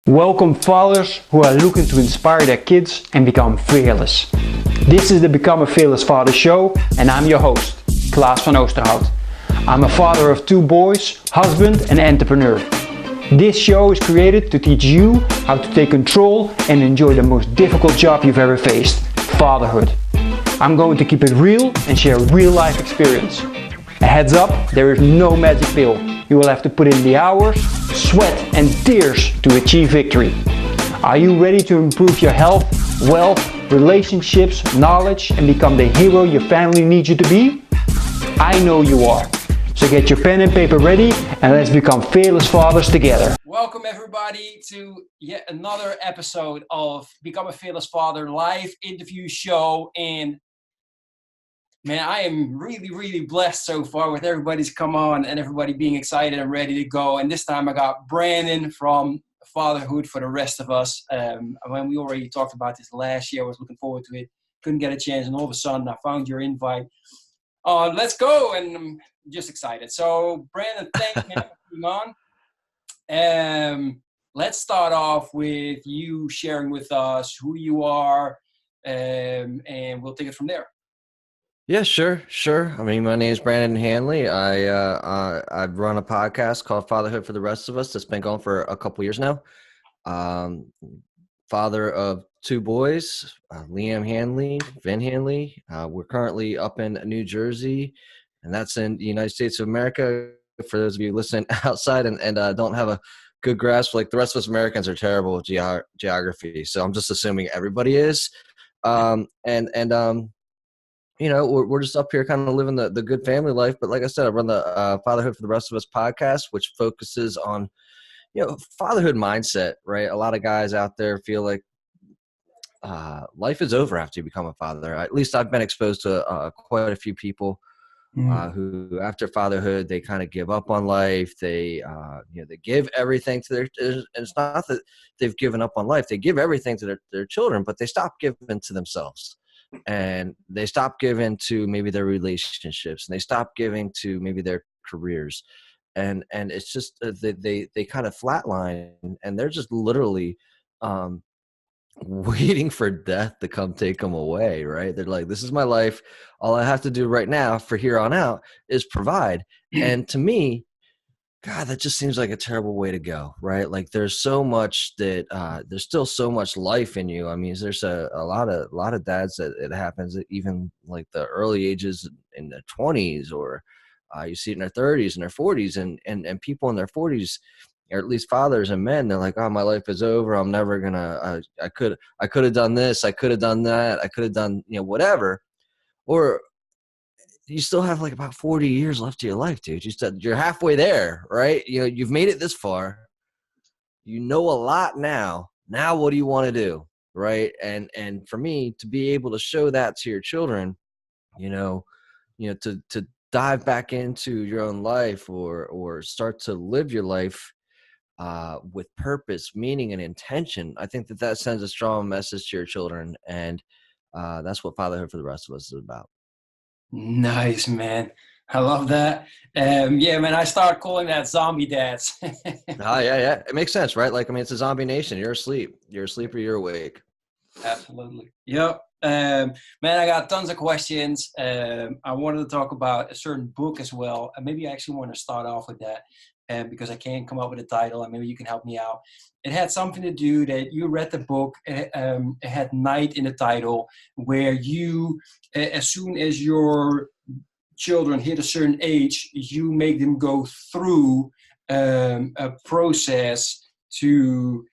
Welcome fathers who are looking to inspire their kids and become fearless. This is the Become a Fearless Father show and I'm your host, Klaas van Oosterhout. I'm a father of 2 boys, husband and entrepreneur. This show is created to teach you how to take control and enjoy the most difficult job you've ever faced, fatherhood. I'm going to keep it real and share real life experience. A heads up, there is no magic pill. You will have to put in the hours, sweat and tears to achieve victory. Are you ready to improve your health, wealth, relationships, knowledge and become the hero your family needs you to be? I know you are. So get your pen and paper ready and let's become fearless fathers together. Welcome everybody to yet another episode of Become a Fearless Father live interview show. And man, I am really blessed so far with everybody's come on and everybody being excited and ready to go. And this time I got Brandon from Fatherhood for the rest of us. When we already talked about this last year, I was looking forward to it. Couldn't get a chance, and all of a sudden I found your invite. Let's go, and I'm just excited. So Brandon, thanks man for coming on. Let's start off with you sharing with us who you are, and we'll take it from there. Yeah, sure. I mean, my name is Brandon Handley. I run a podcast called Fatherhood for the Rest of Us that's been going for a couple years now. Father of 2 boys, Liam Handley, Vin Handley. We're currently up in New Jersey, and that's in the United States of America. For those of you listening outside and don't have a good grasp, like the rest of us Americans are terrible with geography, so I'm just assuming everybody is. You know, we're just up here kind of living the good family life. But like I said, I run the Fatherhood for the Rest of Us podcast, which focuses on, you know, fatherhood mindset, right? A lot of guys out there feel like life is over after you become a father. At least I've been exposed to quite a few people who after fatherhood, they kind of give up on life. They, they give everything to their, and it's not that they've given up on life. They give everything to their children, but they stop giving to themselves. And they stop giving to maybe their relationships, and they stop giving to maybe their careers, and it's just they kind of flatline, and they're just literally waiting for death to come take them away, right? They're like, this is my life. All I have to do right now for here on out is provide. And to me, God, that just seems like a terrible way to go, right? Like there's so much that there's still so much life in you. I mean, there's a lot of dads that it happens at even like the early ages in their 20s, or you see it in their 30s and their 40s, and people in their 40s, or at least fathers and men, they're like, oh, my life is over. I'm never gonna. I could have done this. I could have done that. I could have done whatever, or you still have like about 40 years left of your life, dude. You're halfway there, right? You've made it this far. You know a lot now. Now what do you want to do, right? And for me to be able to show that to your children, to dive back into your own life or start to live your life with purpose, meaning, and intention. I think that sends a strong message to your children, and that's what Fatherhood for the Rest of Us is about. Nice, man. I love that. Yeah, man, I start calling that zombie dads. Yeah. It makes sense, right? Like, I mean, it's a zombie nation. You're asleep. You're asleep or you're awake. Absolutely. Yep. Man, I got tons of questions. I wanted to talk about a certain book as well. And maybe I actually want to start off with that because I can't come up with a title, and maybe you can help me out. It had something to do that you read the book. It had night in the title, where you, as soon as your children hit a certain age, you make them go through a process to,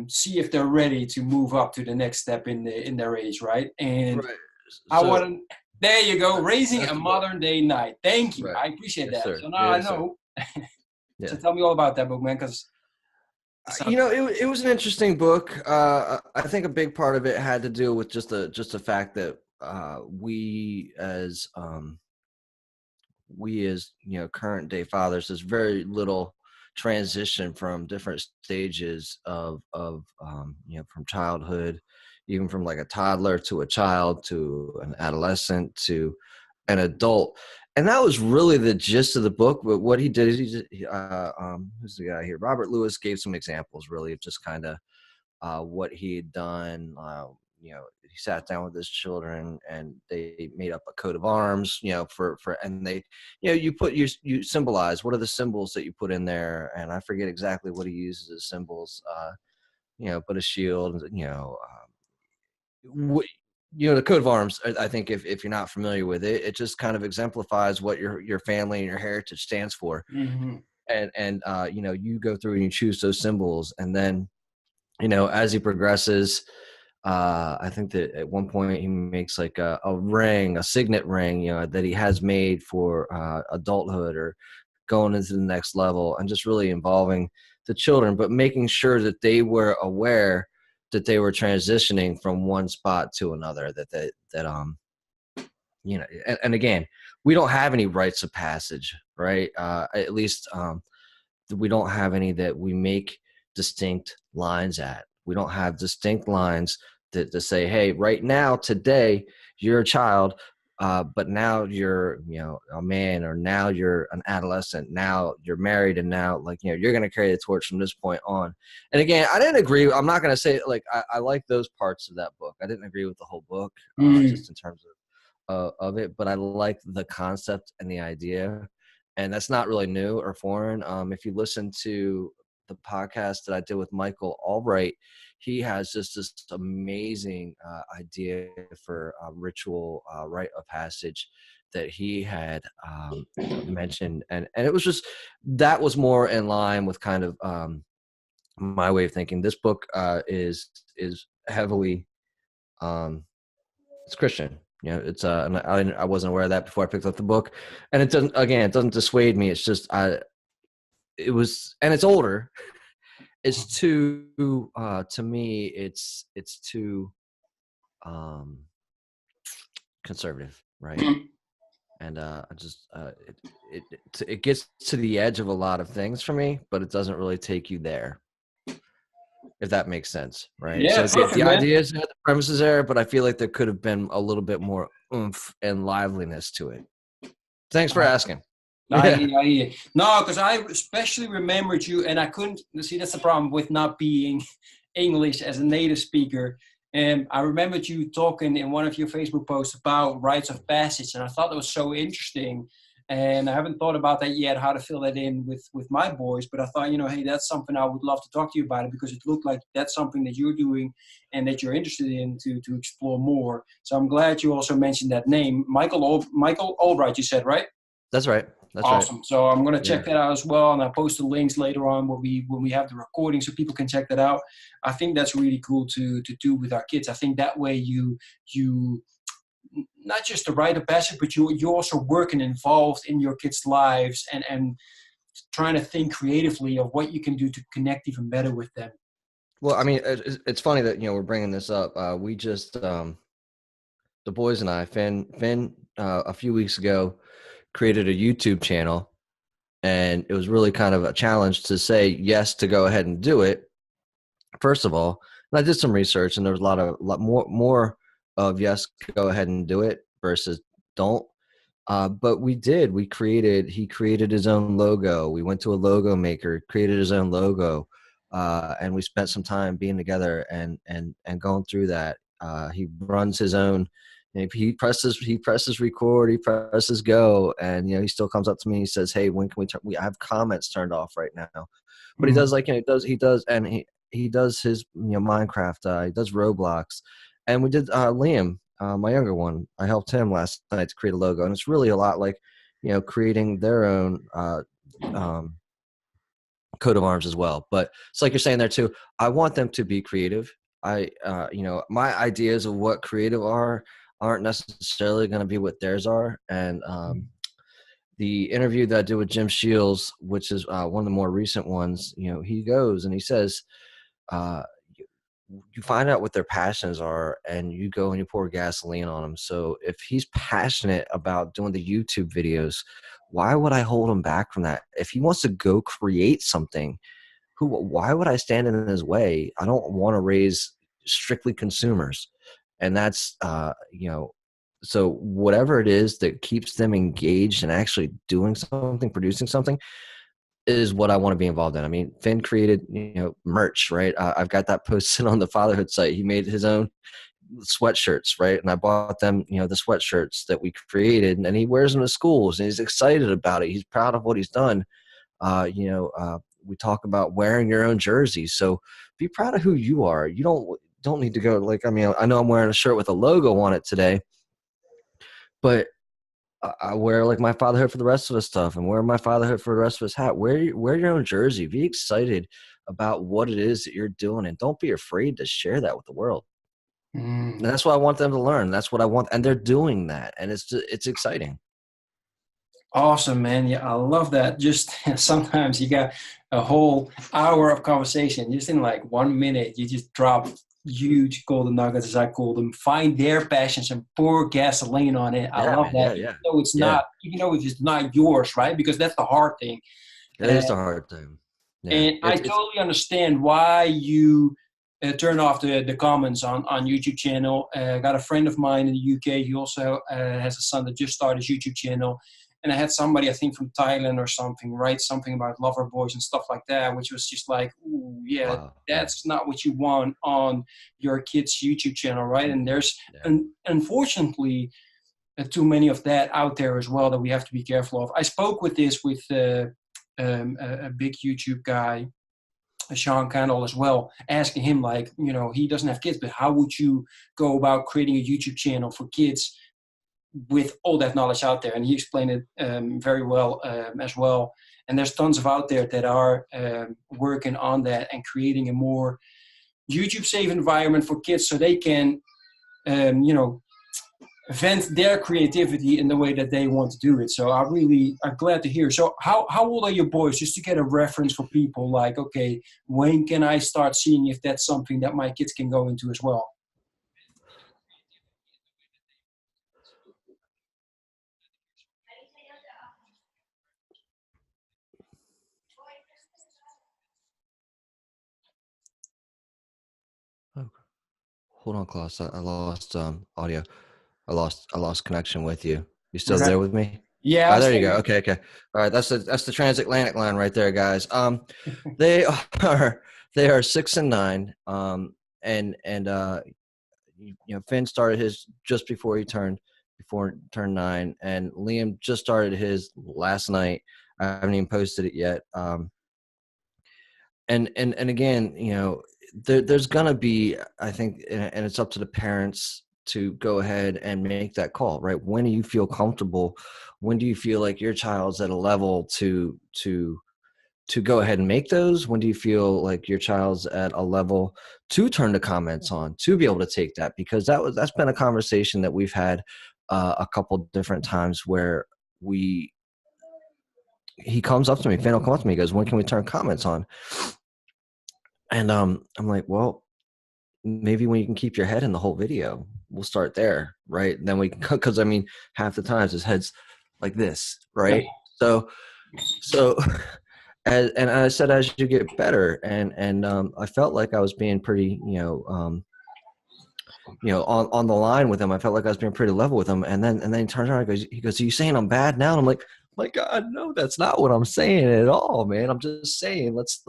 see if they're ready to move up to the next step in their age, right? And right. There you go, raising a modern day night. Thank you. Right. I appreciate that. Sir. So now I know. Yeah. So tell me all about that book, man, because it was an interesting book. I think a big part of it had to do with just the fact that we as current day fathers, there's very little transition from different stages of from childhood, even from like a toddler to a child to an adolescent to an adult. And that was really the gist of the book. But what he did is who's the guy here? Robert Lewis gave some examples, really, of just kind of what he had done. He sat down with his children and they made up a coat of arms, and they, you symbolize, what are the symbols that you put in there? And I forget exactly what he uses as symbols, put a shield, the coat of arms. I think if you're not familiar with it, it just kind of exemplifies what your family and your heritage stands for. Mm-hmm. And you go through and you choose those symbols, and then, as he progresses, I think that at one point he makes like a ring, a signet ring, that he has made for adulthood or going into the next level, and just really involving the children, but making sure that they were aware that they were transitioning from one spot to another, and again, we don't have any rites of passage, right? At least we don't have any that we make distinct lines at. We don't have distinct lines to say, hey, right now, today, you're a child, but now you're, a man, or now you're an adolescent, now you're married, and now, you're going to carry the torch from this point on. And again, I didn't agree. I'm not going to say, I like those parts of that book. I didn't agree with the whole book, just in terms of it, but I like the concept and the idea. And that's not really new or foreign. If you listen to the podcast that I did with Michael Albright, he has just this amazing idea for a ritual rite of passage that he had mentioned. And it was just, that was more in line with kind of my way of thinking. This book is heavily, it's Christian. It's and I wasn't aware of that before I picked up the book, and it doesn't dissuade me. It's just it was, and it's older. It's too to me. It's too conservative, right? And I just it gets to the edge of a lot of things for me, but it doesn't really take you there, if that makes sense, right? Yeah, So perfect, the man. idea is there, the premise is there, but I feel like there could have been a little bit more oomph and liveliness to it. Thanks for asking. I hear. No, because I especially remembered you, and I couldn't see. That's the problem with not being English as a native speaker. And I remembered you talking in one of your Facebook posts about rites of passage, and I thought that was so interesting. And I haven't thought about that yet, how to fill that in with my boys. But I thought, hey, that's something I would love to talk to you about, it, because it looked like that's something that you're doing and that you're interested in to explore more. So I'm glad you also mentioned that name, Michael Albright. You said, right? That's right. That's awesome. Right. So I'm going to check that out as well, and I'll post the links later on when we have the recording, so people can check that out. I think that's really cool to do with our kids. I think that way you not just the rite of passage, but you also work and involved in your kids' lives and trying to think creatively of what you can do to connect even better with them. Well, I mean, it's funny that we're bringing this up. We just the boys and I, Finn, a few weeks ago, created a YouTube channel, and it was really kind of a challenge to say yes to go ahead and do it. First of all, and I did some research, and there was a lot more of yes, go ahead and do it versus don't. But he created his own logo. We went to a logo maker, created his own logo, and we spent some time being together and going through that. He runs his own. He presses record, he presses go, and he still comes up to me. He says, "Hey, when can we turn? I have comments turned off right now." But he does and he does his Minecraft. He does Roblox, and we did Liam, my younger one. I helped him last night to create a logo, and it's really a lot like creating their own coat of arms as well. But it's like you're saying there too. I want them to be creative. My ideas of what creative aren't necessarily going to be what theirs are. And the interview that I did with Jim Shields, which is one of the more recent ones, he goes and he says, you find out what their passions are, and you go and you pour gasoline on them. So if he's passionate about doing the YouTube videos, why would I hold him back from that? If he wants to go create something, why would I stand in his way? I don't want to raise strictly consumers. And that's, So whatever it is that keeps them engaged and actually doing something, producing something, is what I want to be involved in. I mean, Finn created, merch, right? I've got that posted on the Fatherhood site. He made his own sweatshirts, right? And I bought them, the sweatshirts that we created, and he wears them to schools, and he's excited about it. He's proud of what he's done. We talk about wearing your own jersey. So be proud of who you are. You don't need to go like, I mean, I know I'm wearing a shirt with a logo on it today, but I wear like my fatherhood for the rest of his stuff, and wear my fatherhood for the rest of his hat. Wear your own jersey. Be excited about what it is that you're doing, and don't be afraid to share that with the world. And that's what I want them to learn. That's what I want, and they're doing that, and it's exciting. Awesome, man. Yeah, I love that. Just sometimes you got a whole hour of conversation. Just in like 1 minute, you just drop huge golden nuggets, as I call them. Find their passions and pour gasoline on it. I Yeah, love man. that. Yeah. So it's not, even though it's not yours, right? Because that's the hard thing. It is a hard thing. Yeah. And I totally understand why you turn off the comments on YouTube channel. I got a friend of mine in the UK. He also has a son that just started his YouTube channel. And I had somebody, I think from Thailand or something, write something about lover boys and stuff like that, which was just like, ooh, yeah, Wow. that's not what you want on your kid's YouTube channel, right? And there's, Yeah. unfortunately, too many of that out there as well that we have to be careful of. I spoke with a big YouTube guy, Sean Candle as well, asking him like, he doesn't have kids, but how would you go about creating a YouTube channel for kids with all that knowledge out there? And he explained it very well as well. And there's tons of out there that are working on that and creating a more YouTube safe environment for kids so they can, vent their creativity in the way that they want to do it. So I'm glad to hear. So how old are your boys, just to get a reference for people like, okay, when can I start seeing if that's something that my kids can go into as well? Oh, hold on, Klaus. I lost audio. I lost connection with you. You still Okay. there with me? Yeah. There you go. Okay. All right. That's the transatlantic line right there, guys. They are 6 and 9. And Finn started his just before he turned 9, and Liam just started his last night. I haven't even posted it yet. And again, there's gonna be, I think, and it's up to the parents to go ahead and make that call, right? When do you feel comfortable? When do you feel like your child's at a level to go ahead and make those? When do you feel like your child's at a level to turn the comments on, to be able to take that? Because that's been a conversation that we've had a couple different times where he comes up to me, Finn will come up to me, he goes, when can we turn comments on? And I'm like, well, maybe when you can keep your head in the whole video, we'll start there, right? And then we can, because I mean, half the times his head's like this, right? So and I said, as you get better, and I felt like I was being pretty, on the line with him. I felt like I was being pretty level with him, and then he turns around and he goes, are you saying I'm bad now? And I'm like, my God, no, that's not what I'm saying at all, man. I'm just saying, let's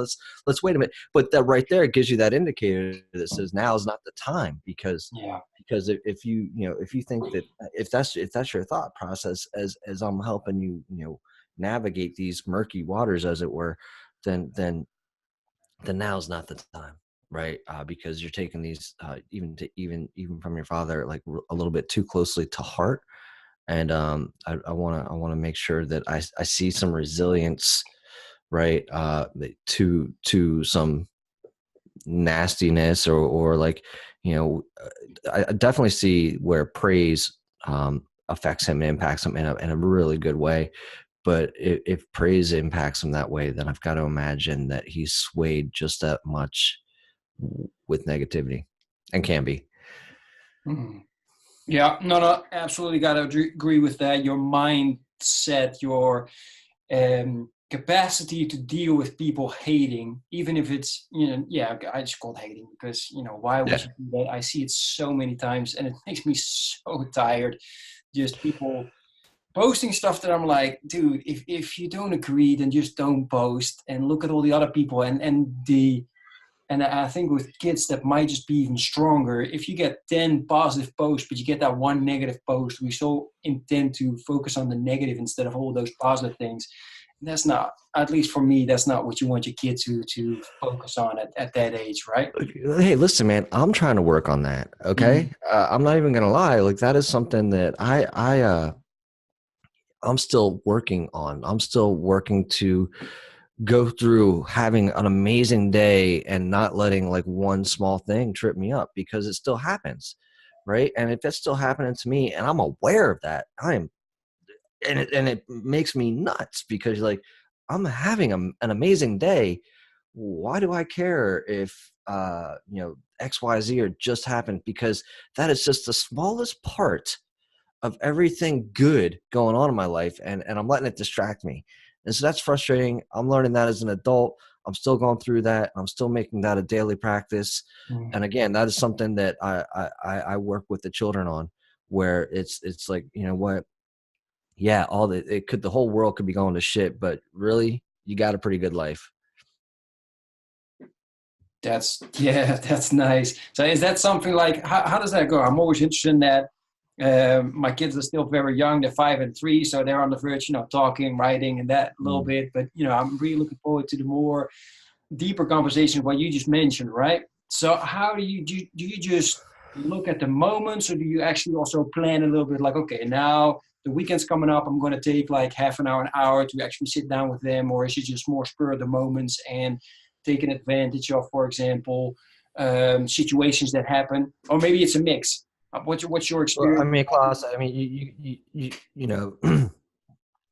wait a minute. But that right there gives you that indicator that says now is not the time, because if you think that if that's your thought process as I'm helping you navigate these murky waters, as it were, then now's not the time, right? Because you're taking these even from your father like a little bit too closely to heart. And I want to make sure that I see some resilience, right, to some nastiness or like, I definitely see where praise affects him and impacts him in a really good way. But if praise impacts him that way, then I've got to imagine that he's swayed just that much with negativity, and can be. Mm-hmm. Yeah, no, absolutely got to agree with that. Your mindset, your capacity to deal with people hating, even if it's, I just call it hating because, why would Yeah. you do that? I see it so many times and it makes me so tired. Just people posting stuff that I'm like, dude, if you don't agree, then just don't post and look at all the other people. And I think with kids that might just be even stronger. If you get 10 positive posts, but you get that one negative post, we so intend to focus on the negative instead of all those positive things. That's not, at least for me, that's not what you want your kid to focus on at that age, right? Hey, listen, man, I'm trying to work on that. Okay. I'm not even going to lie. Like that is something that I'm still working on. I'm still working to go through having an amazing day and not letting like one small thing trip me up, because it still happens. Right. And if it's still happening to me and I'm aware of that, and it makes me nuts, because like I'm having an amazing day. Why do I care if XYZ or just happened? Because that is just the smallest part of everything good going on in my life, and I'm letting it distract me. And so that's frustrating. I'm learning that as an adult. I'm still going through that. I'm still making that a daily practice. And again, that is something that I work with the children on, where it's like, you know what? Yeah, the whole world could be going to shit, but really, you got a pretty good life. That's nice. So is that something like, how does that go? I'm always interested in that. My kids are still very young. They're 5 and 3, so they're on the verge, talking, writing, and that a little bit. But I'm really looking forward to the more deeper conversation what you just mentioned, right? So how do you just look at the moments, or do you actually also plan a little bit like, okay, now the weekend's coming up, I'm going to take like half an hour to actually sit down with them, or is it just more spur of the moments and taking advantage of, for example, situations that happen, or maybe it's a mix? What's your Well, I experience? mean, Klaas, I mean, you know,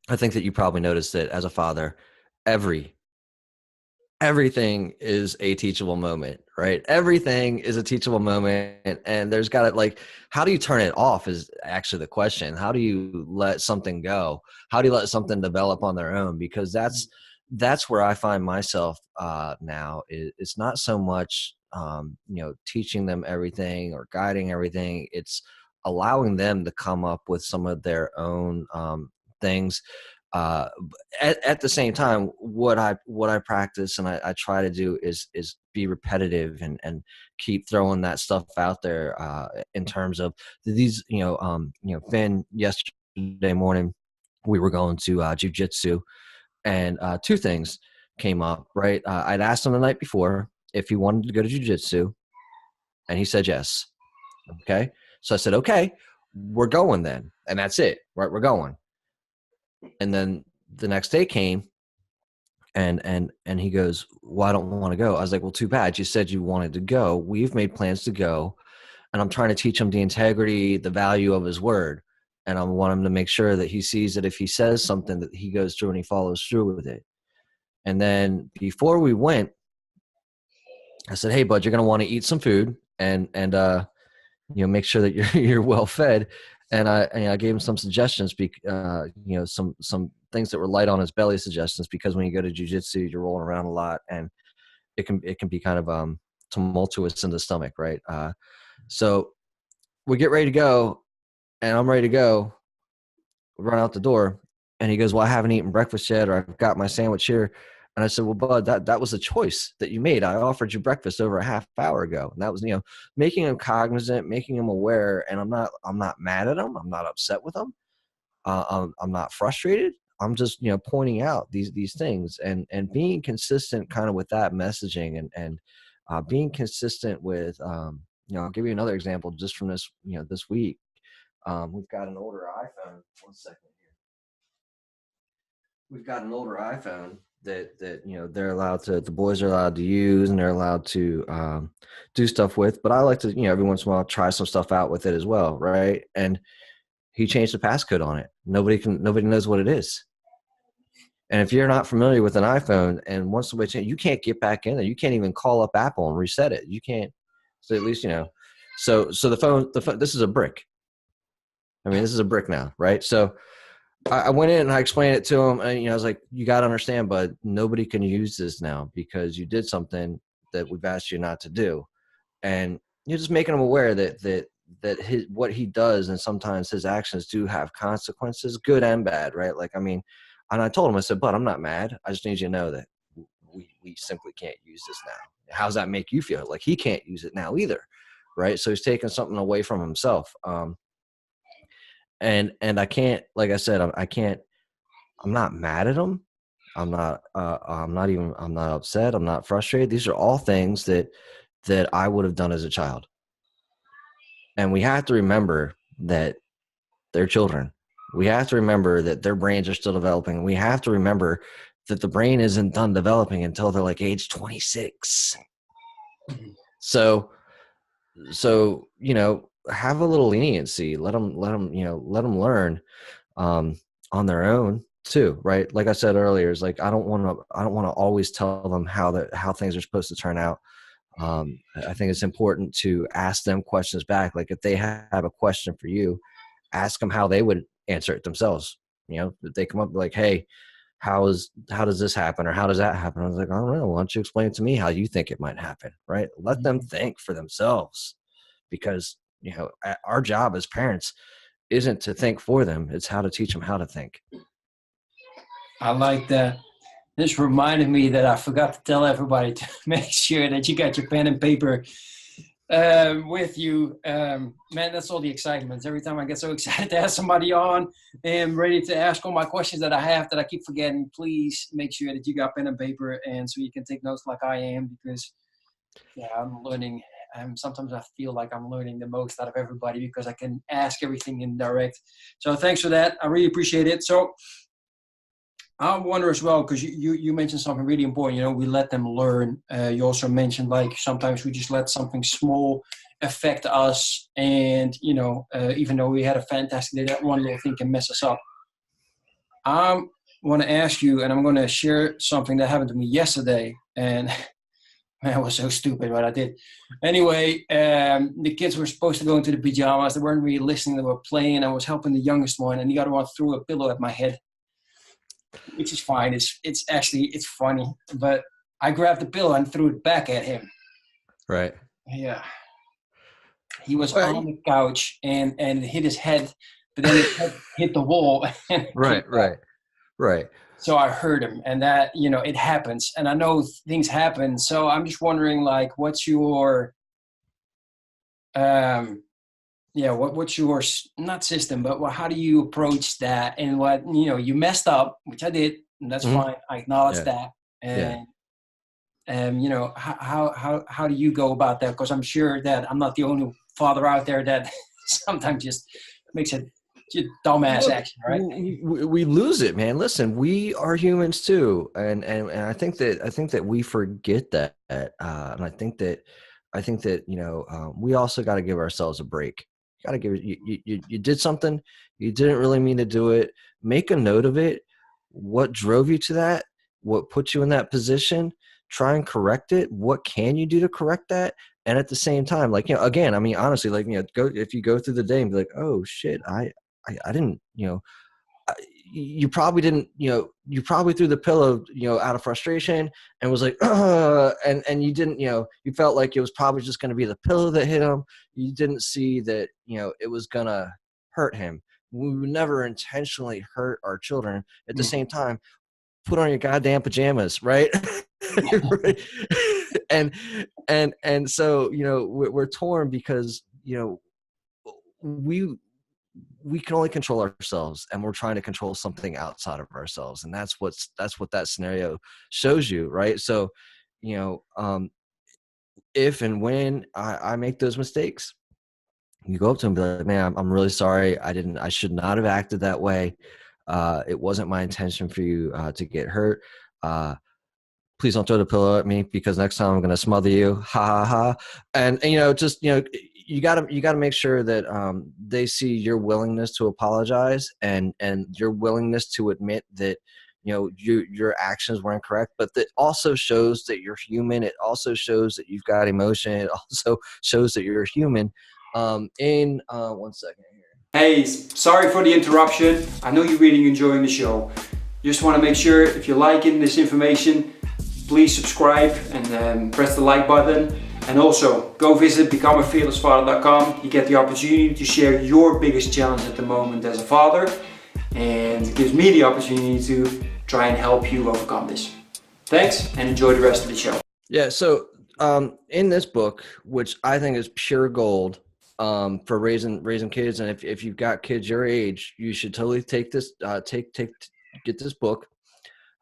I think that you probably noticed that as a father, every everything is a teachable moment, right? Everything is a teachable moment. And there's got to, like, how do you turn it off is actually the question. How do you let something go? How do you let something develop on their own? Because that's where I find myself now. It's not so much, teaching them everything or guiding everything. It's allowing them to come up with some of their own things. uh, at the same time, what I practice and I try to do is be repetitive and keep throwing that stuff out there, in terms of these, Finn, yesterday morning we were going to jujitsu, and two things came up, right? I'd asked him the night before if he wanted to go to jujitsu, and he said yes. Okay, so I said, okay, we're going then, and that's it, right? We're going. And then the next day came, and he goes, well, I don't want to go. I was like, well, too bad. You said you wanted to go. We've made plans to go, and I'm trying to teach him the integrity, the value of his word. And I want him to make sure that he sees that if he says something, that he goes through and he follows through with it. And then before we went, I said, hey, bud, you're going to want to eat some food and make sure that you're well fed. And I gave him some suggestions, some things that were light on his belly suggestions, because when you go to jujitsu, you're rolling around a lot, and it can be kind of tumultuous in the stomach, right? So we get ready to go, and I'm ready to go, run out the door, and he goes, well, I haven't eaten breakfast yet, or I've got my sandwich here. And I said, well, bud, that was a choice that you made. I offered you breakfast over a half hour ago. And that was, making him cognizant, making him aware. And I'm not mad at him. I'm not upset with him. I'm not frustrated. I'm just, pointing out these things and being consistent kind of with that messaging, and being consistent with, I'll give you another example just from this week. We've got an older iPhone. One second here. We've got an older iPhone that they're allowed to, the boys are allowed to use, and they're allowed to do stuff with. But I like to, every once in a while, try some stuff out with it as well, right? And he changed the passcode on it. Nobody knows what it is. And if you're not familiar with an iPhone, and once somebody changes, you can't get back in there. You can't even call up Apple and reset it. You can't. So at least So the phone. This is a brick. I mean, this is a brick now, right? So I went in and I explained it to him, and I was like, "You got to understand, bud. Nobody can use this now because you did something that we've asked you not to do." And you're just making him aware that his what he does and sometimes his actions do have consequences, good and bad, right? Like, I mean, and I told him, I said, "But I'm not mad. I just need you to know that we simply can't use this now." How's that make you feel? Like he can't use it now either, right? So he's taking something away from himself. And I can't, like I said, I can't. I'm not mad at him. I'm not upset. I'm not frustrated. These are all things that I would have done as a child. And we have to remember that they're children. We have to remember that their brains are still developing. We have to remember that the brain isn't done developing until they're like age 26. So, have a little leniency. Let them learn on their own too, right? Like I said earlier, it's like I don't want to always tell them how things are supposed to turn out. I think it's important to ask them questions back. Like if they have a question for you, ask them how they would answer it themselves. If they come up like, "Hey, how does this happen, or how does that happen?" I was like, "I don't know. Why don't you explain it to me how you think it might happen?" Right? Let them think for themselves, because our job as parents isn't to think for them. It's how to teach them how to think. I like that. This reminded me that I forgot to tell everybody to make sure that you got your pen and paper with you. Man, that's all the excitement. Every time I get so excited to have somebody on and ready to ask all my questions that I have that I keep forgetting, please make sure that you got pen and paper, and so you can take notes like I am, because I'm learning. Sometimes I feel like I'm learning the most out of everybody because I can ask everything in direct. So thanks for that. I really appreciate it. So I wonder as well, because you mentioned something really important. We let them learn. You also mentioned like sometimes we just let something small affect us, and even though we had a fantastic day, that one little thing can mess us up. I want to ask you, and I'm going to share something that happened to me yesterday, and man, I was so stupid what I did. Anyway, the kids were supposed to go into the pajamas. They weren't really listening. They were playing. I was helping the youngest one, and the other one threw a pillow at my head, which is fine. It's funny, but I grabbed the pillow and threw it back at him. Right. Yeah. He was Well, on the couch and hit his head, but then his head hit the wall. And right. So I heard him, and that, it happens. And I know things happen. So I'm just wondering, like, what's your, what's your, not system, but how do you approach that? And what, you messed up, which I did, and that's fine. I acknowledge that. And, how do you go about that? Because I'm sure that I'm not the only father out there that sometimes just makes it dumbass action, right? We lose it, man. Listen, we are humans too, and I think that we forget that, and I think that we also got to give ourselves a break. Got to give you did something, you didn't really mean to do it. Make a note of it. What drove you to that? What put you in that position? Try and correct it. What can you do to correct that? And at the same time, like, again, I mean, honestly, like, if you go through the day and be like, "Oh shit, I didn't, you probably didn't, you probably threw the pillow, out of frustration and was like, and you didn't, you felt like it was probably just going to be the pillow that hit him. You didn't see that, it was going to hurt him. We would never intentionally hurt our children. At the same time, put on your goddamn pajamas, right?" Right. And so, we're torn because, we can only control ourselves, and we're trying to control something outside of ourselves. And that's what that scenario shows you. Right. So, if and when I make those mistakes, you go up to him and be like, "Man, I'm really sorry. I should not have acted that way. It wasn't my intention for you to get hurt. Please don't throw the pillow at me, because next time I'm going to smother you. Ha ha ha." And just, you gotta make sure that they see your willingness to apologize, and your willingness to admit that, your actions were incorrect, but that also shows that you're human. It also shows that you've got emotion. It also shows that you're human. In 1 second here. Hey, sorry for the interruption. I know you're really enjoying the show. Just want to make sure if you're liking this information, please subscribe and press the like button. And also, go visit becomeafearlessfather.com. You get the opportunity to share your biggest challenge at the moment as a father, and it gives me the opportunity to try and help you overcome this. Thanks, and enjoy the rest of the show. Yeah. So in this book, which I think is pure gold for raising kids, and if you've got kids your age, you should totally take this get this book.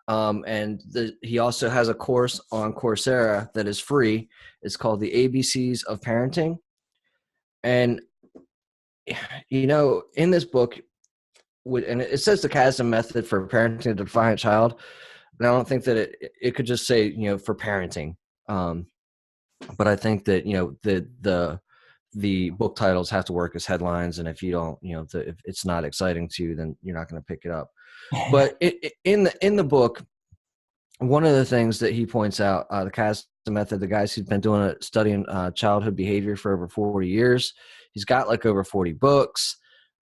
And he also has a course on Coursera that is free. It's called the ABCs of Parenting. And in this book, and it says the Chasm method for parenting a defiant child. And I don't think that it could just say, for parenting. But I think that, the book titles have to work as headlines. And if you don't, if it's not exciting to you, then you're not going to pick it up. But in the book, one of the things that he points out, the Chasm method, the guys who've been studying childhood behavior for over 40 years, he's got like over 40 books.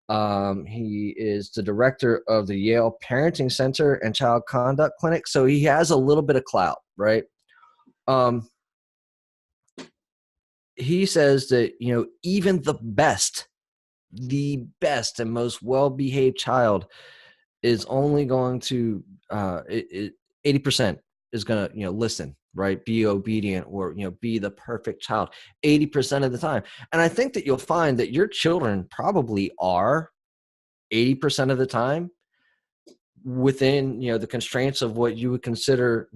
He is the director of the Yale Parenting Center and Child Conduct Clinic. So he has a little bit of clout, right? He says that, even the best and most well-behaved child is only going to 80% is going to listen, right, be obedient, or be the perfect child 80% of the time. And I think that you'll find that your children probably are 80% of the time within the constraints of what you would consider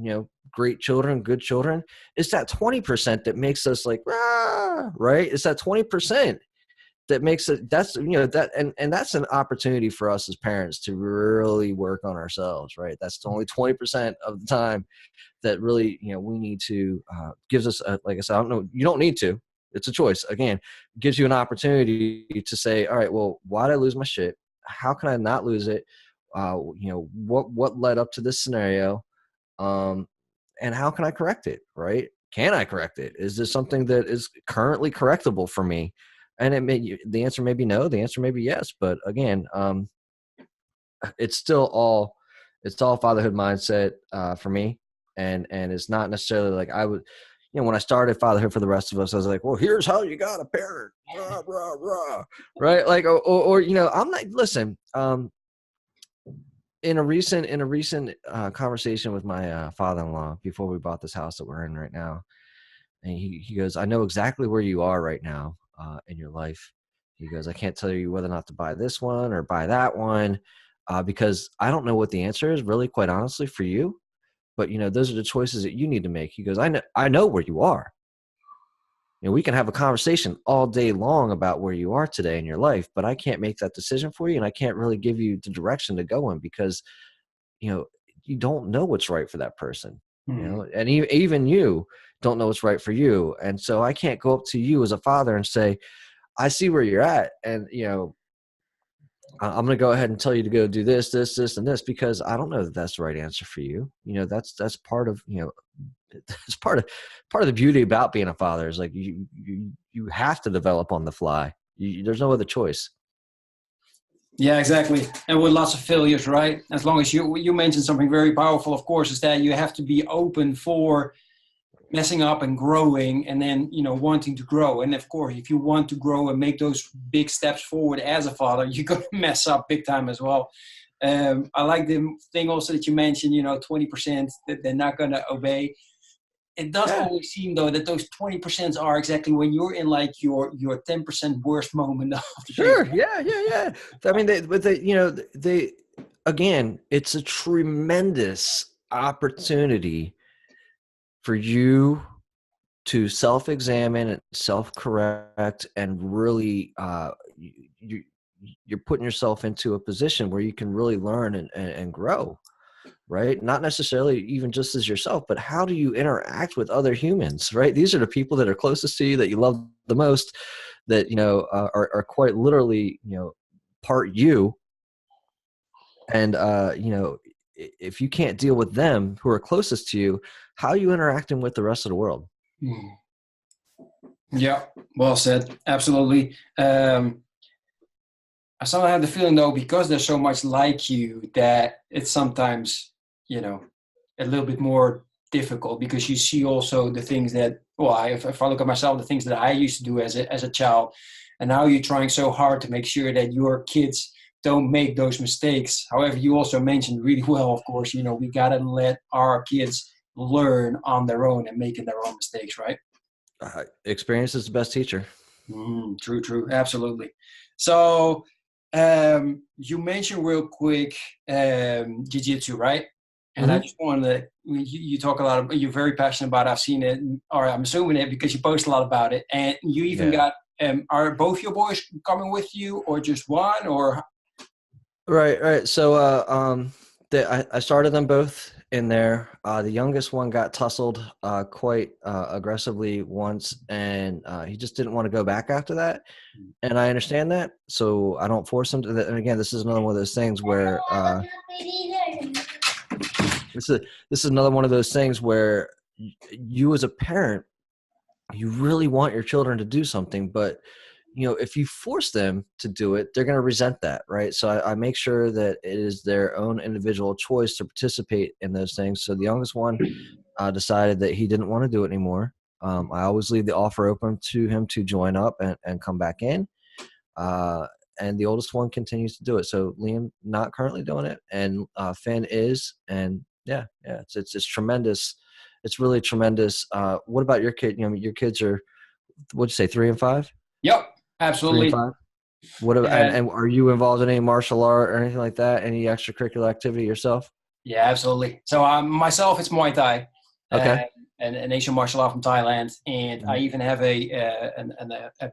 great children, good children. It's that 20% that makes us like right. It's that 20% that makes it, that's and that's an opportunity for us as parents to really work on ourselves, right? That's the only 20% of the time that really we need to gives us like I said, I don't know, you don't need to, it's a choice. Again, gives you an opportunity to say, all right, well, why did I lose my shit? How can I not lose it? What led up to this scenario, and how can I correct it, right? Can I correct it? Is this something that is currently correctable for me? And the answer may be no, the answer may be yes, but again, it's all fatherhood mindset for me, and it's not necessarily like I would, when I started Fatherhood for the Rest of Us, I was like, well, here's how you got to parent, rah, rah, rah. Right? Like, or I'm not. Listen, in a recent conversation with my father-in-law before we bought this house that we're in right now, and he goes, I know exactly where you are right now in your life. He goes, I can't tell you whether or not to buy this one or buy that one because I don't know what the answer is, really, quite honestly, for you. But those are the choices that you need to make. He goes, I know where you are. We can have a conversation all day long about where you are today in your life, but I can't make that decision for you, and I can't really give you the direction to go in because you don't know what's right for that person. And even you don't know what's right for you. And so I can't go up to you as a father and say, I see where you're at, and I'm going to go ahead and tell you to go do this, this, this, and this, because I don't know that that's the right answer for you. That's part of that's part of the beauty about being a father is like you have to develop on the fly. There's no other choice. Yeah, exactly. And with lots of failures, right? As long as you mentioned something very powerful, of course, is that you have to be open for messing up and growing, and then wanting to grow. And of course, if you want to grow and make those big steps forward as a father, you're gonna mess up big time as well. I like the thing also that you mentioned, 20% that they're not gonna obey. It does always seem though that those 20% are exactly when you're in like your 10% worst moment of the Sure. day. Yeah. I mean, they again, it's a tremendous opportunity for you to self-examine and self-correct, and really you're putting yourself into a position where you can really learn and grow, right? Not necessarily even just as yourself, but how do you interact with other humans, right? These are the people that are closest to you, that you love the most, that are quite literally part you. And if you can't deal with them who are closest to you, how are you interacting with the rest of the world? Yeah, well said. Absolutely. I sometimes have the feeling though, because they're so much like you, that it's sometimes, you know, a little bit more difficult, because you see also the things that, well, if I look at myself, the things that I used to do as a child, and now you're trying so hard to make sure that your kids don't make those mistakes. However, you also mentioned really well, of course, you know, we got to let our kids learn on their own and making their own mistakes, right? Experience is the best teacher. True, absolutely. So you mentioned real quick jiu-jitsu, right? And I just wanted to, you talk a lot about, you're very passionate about it. I've seen it, or I'm assuming it because you post a lot about it. And you even got, are both your boys coming with you, or just one, or? Right. So I started them both in there. The youngest one got tussled quite aggressively once, and he just didn't want to go back after that. And I understand that, so I don't force him to. And again, this is another one of those things where this is another one of those things where you as a parent, you really want your children to do something, but you know, if you force them to do it, they're going to resent that, right? So I make sure that it is their own individual choice to participate in those things. So the youngest one decided that he didn't want to do it anymore. I always leave the offer open to him to join up and come back in. And the oldest one continues to do it. So Liam not currently doing it, and Finn is, and it's tremendous. It's really tremendous. What about your kid? You know, your kids are, what'd you say, 3 and 5? Yep, 3 absolutely. and 5. What and are you involved in any martial art or anything like that? Any extracurricular activity yourself? Yeah, absolutely. So myself, it's Muay Thai, Okay. and an Asian martial art from Thailand, and I even have a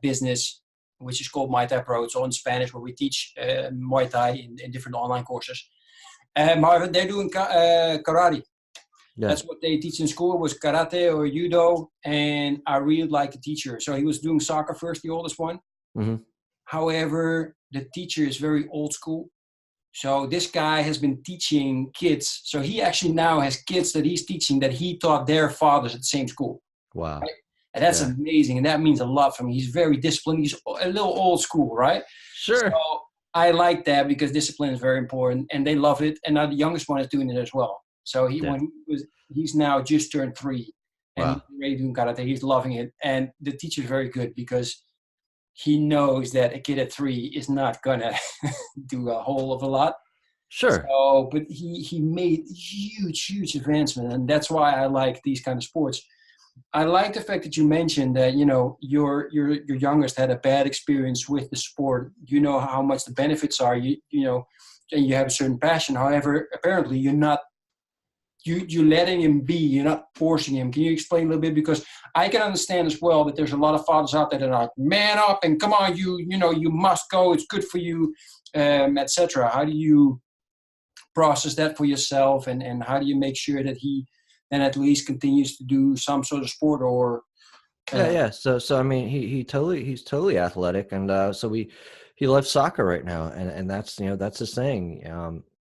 business which is called Muay Thai Pro. It's all in Spanish, where we teach Muay Thai in different online courses. However, they're doing karate. Yeah. That's what they teach in school, was karate or judo, and I really like the teacher. So he was doing soccer first, the oldest one. Mm-hmm. However, the teacher is very old school. So this guy has been teaching kids. So he actually now has kids that he's teaching that he taught their fathers at the same school. Wow. Right? And that's amazing. And that means a lot for me. He's very disciplined. He's a little old school, right? Sure. So I like that, because discipline is very important, and they love it. And now the youngest one is doing it as well. So he's now just turned 3, and he's already doing karate. He's loving it. And the teacher is very good, because he knows that a kid at 3 is not gonna do a whole of a lot. Sure. So, but he made huge advancement, and that's why I like these kind of sports. I like the fact that you mentioned that, you know, your youngest had a bad experience with the sport. You know how much the benefits are. You know, and you have a certain passion. However, apparently you're not. You're letting him be. You're not forcing him. Can you explain a little bit? Because I can understand as well that there's a lot of fathers out there that are like, man up and come on, you know, you must go. It's good for you, etc. How do you process that for yourself, and how do you make sure that he then at least continues to do some sort of sport, or So I mean, he's totally athletic, and so he loves soccer right now, and that's, you know, that's his thing.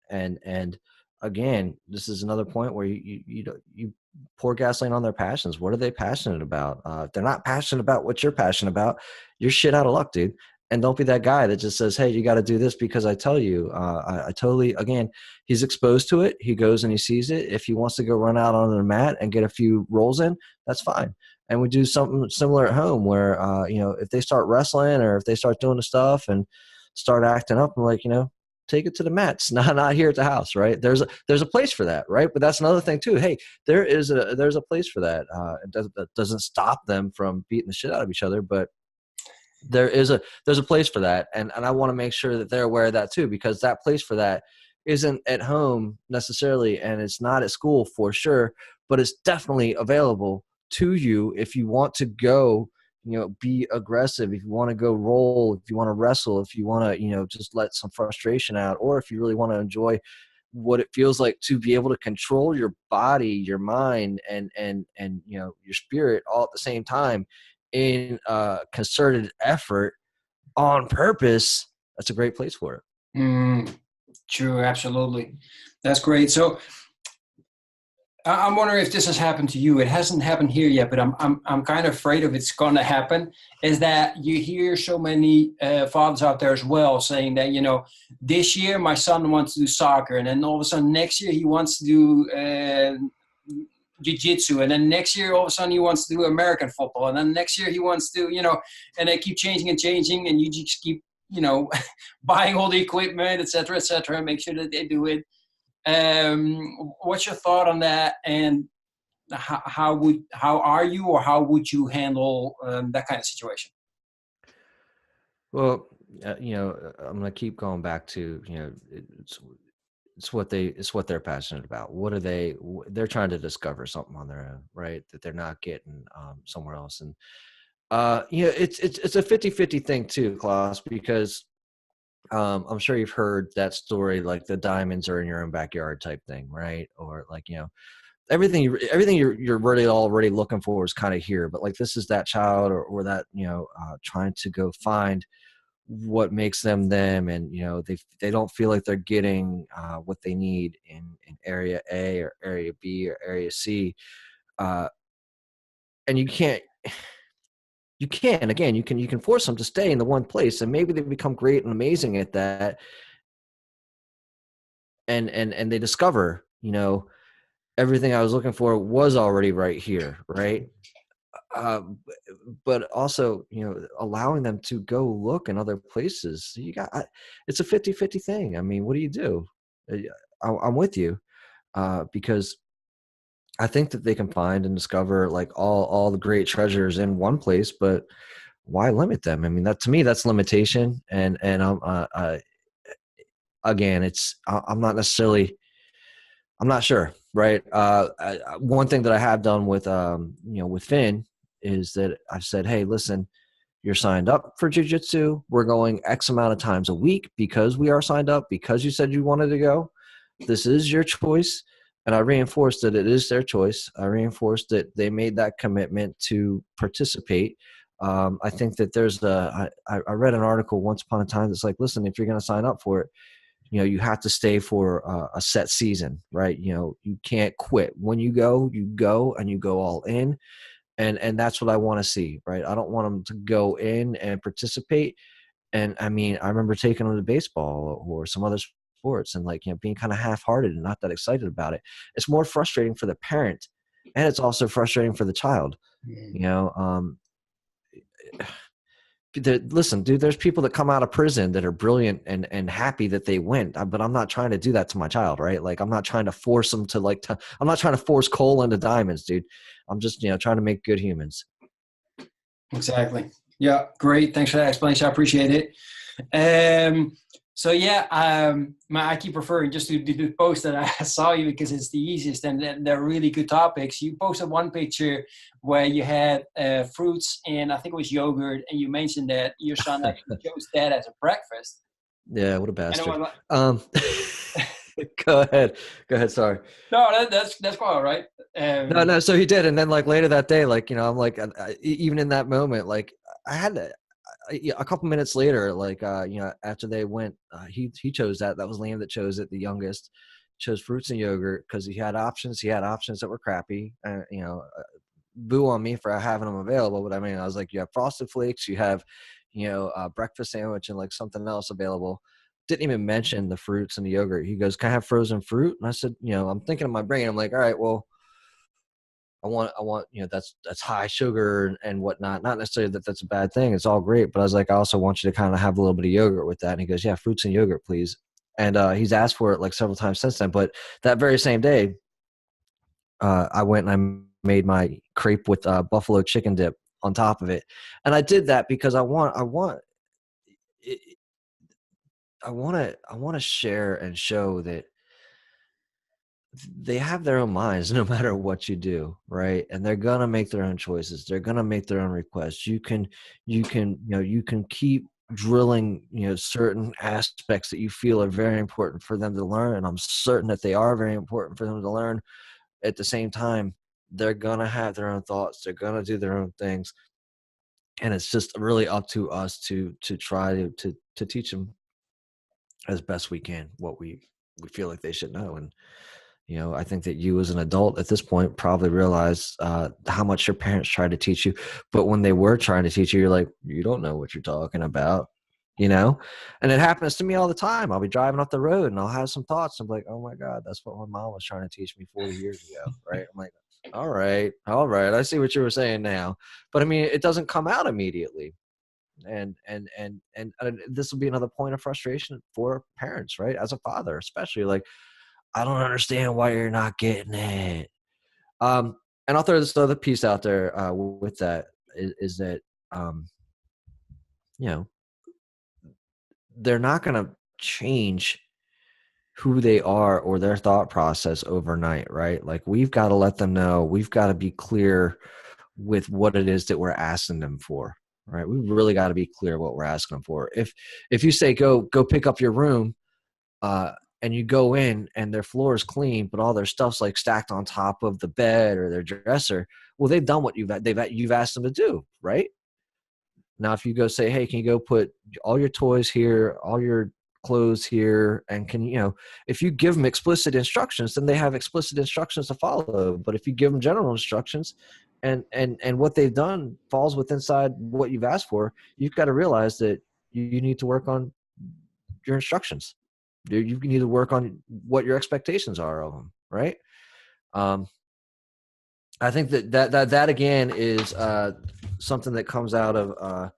And again, this is another point where you pour gasoline on their passions. What are they passionate about? If they're not passionate about what you're passionate about, you're shit out of luck, dude. And don't be that guy that just says, hey, you got to do this because I tell you. I totally, again, he's exposed to it. He goes and he sees it. If he wants to go run out on the mat and get a few rolls in, that's fine. And we do something similar at home where, you know, if they start wrestling or if they start doing the stuff and start acting up, I'm like, you know, take it to the mats, not here at the house, right? There's a place for that, right? But that's another thing too. Hey, there's a place for that. It doesn't stop them from beating the shit out of each other, but there's a place for that, and I want to make sure that they're aware of that too, because that place for that isn't at home necessarily, and it's not at school for sure, but it's definitely available to you if you want to go, you know, be aggressive, if you want to go roll, if you want to wrestle, if you want to, you know, just let some frustration out, or if you really want to enjoy what it feels like to be able to control your body, your mind, and you know, your spirit all at the same time in concerted effort on purpose. That's a great place for it. True, absolutely. That's great. So I'm wondering if this has happened to you. It hasn't happened here yet, but I'm kind of afraid of it's going to happen. Is that you hear so many fathers out there as well saying that, this year my son wants to do soccer, and then all of a sudden next year he wants to do jiu-jitsu, and then next year all of a sudden he wants to do American football, and then next year he wants to, and they keep changing and changing, and you just keep, buying all the equipment, et cetera, and make sure that they do it. What's your thought on that? And how are you, or how would you handle that kind of situation? Well, I'm going to keep going back to, it's what they're passionate about. What are they're trying to discover something on their own, right? That they're not getting somewhere else. And, it's a 50-50 thing too, Klaas, because I'm sure you've heard that story, like the diamonds are in your own backyard type thing, right? Or like, everything you're really already looking for is kind of here, but like this is that child or that, trying to go find what makes them them, and they don't feel like they're getting what they need in area A or area B or area C, and you can again you can force them to stay in the one place, and maybe they become great and amazing at that, and they discover everything I was looking for was already right here, right? uh, but also allowing them to go look in other places. It's a 50-50 thing. I mean, what do you do? I'm with you, because I think that they can find and discover like all the great treasures in one place, but why limit them? I mean, that to me, that's limitation. And again, I'm not necessarily, I'm not sure, right? One thing that I have done with Finn is that I've said, hey, listen, you're signed up for jiu-jitsu. We're going X amount of times a week because we are signed up, because you said you wanted to go. This is your choice. And I reinforced that it is their choice. I reinforced that they made that commitment to participate. I think that I read an article once upon a time that's like, listen, if you're going to sign up for it, you have to stay for a set season, right? You can't quit. When you go and you go all in. And that's what I want to see, right? I don't want them to go in and participate. And I mean, I remember taking them to baseball or some other sports and like, being kind of half-hearted and not that excited about it. It's more frustrating for the parent, and it's also frustrating for the child. Listen, dude, there's people that come out of prison that are brilliant and happy that they went, but I'm not trying to do that to my child, right? Like, I'm not trying to force them to I'm not trying to force coal into diamonds, dude. I'm just, trying to make good humans. Exactly. Yeah, great. Thanks for that explanation. I appreciate it. So yeah, I keep referring just to the post that I saw you because it's the easiest and they're really good topics. You posted one picture where you had fruits and I think it was yogurt, and you mentioned that your son actually chose that as a breakfast. Yeah, what a bastard. Go ahead. Sorry. No, that's quite all right. No. So he did, and then like later that day, like I'm like, even in that moment, like I had a couple minutes later, like after they went, he chose that. That was Liam that chose it. The youngest chose fruits and yogurt because he had options. He had options that were crappy. Boo on me for having them available, but I mean, I was like, you have Frosted Flakes, you have, a breakfast sandwich and like something else available. Didn't even mention the fruits and the yogurt. He goes, can I have frozen fruit? And I said, I'm thinking in my brain, I'm like, all right, well, I want, that's high sugar and whatnot. Not necessarily that that's a bad thing. It's all great. But I was like, I also want you to kind of have a little bit of yogurt with that. And he goes, yeah, fruits and yogurt, please. And he's asked for it like several times since then. But that very same day, I went and I made my crepe with buffalo chicken dip on top of it. And I did that because I want to share and show that they have their own minds no matter what you do, right? And they're gonna make their own choices. They're gonna make their own requests. You can keep drilling certain aspects that you feel are very important for them to learn, and I'm certain that they are very important for them to learn. At the same time, they're gonna have their own thoughts. They're gonna do their own things, and it's just really up to us to try to teach them as best we can what we feel like they should know. And You know, I think that you as an adult at this point probably realize how much your parents tried to teach you. But when they were trying to teach you, you're like, you don't know what you're talking about, you know? And it happens to me all the time. I'll be driving up the road and I'll have some thoughts. I'm like, oh my God, that's what my mom was trying to teach me 40 years ago, right? I'm like, all right, I see what you were saying now. But I mean, it doesn't come out immediately. And this will be another point of frustration for parents, right? As a father, especially, like, I don't understand why you're not getting it. And I'll throw this other piece out there with that is that, you know, they're not going to change who they are or their thought process overnight, right? Like, we've got to let them know, we've got to be clear with what it is that we're asking them for, right? We really got to be clear what we're asking them for. If you say, go pick up your room, and you go in and their floor is clean, but all their stuff's like stacked on top of the bed or their dresser. Well, they've done what you've asked them to do, right? Now, if you go say, hey, can you go put all your toys here, all your clothes here, and can if you give them explicit instructions, then they have explicit instructions to follow. But if you give them general instructions, and what they've done falls within inside what you've asked for, you've got to realize that you need to work on your instructions. You need to work on what your expectations are of them, right? I think that again is something that comes out of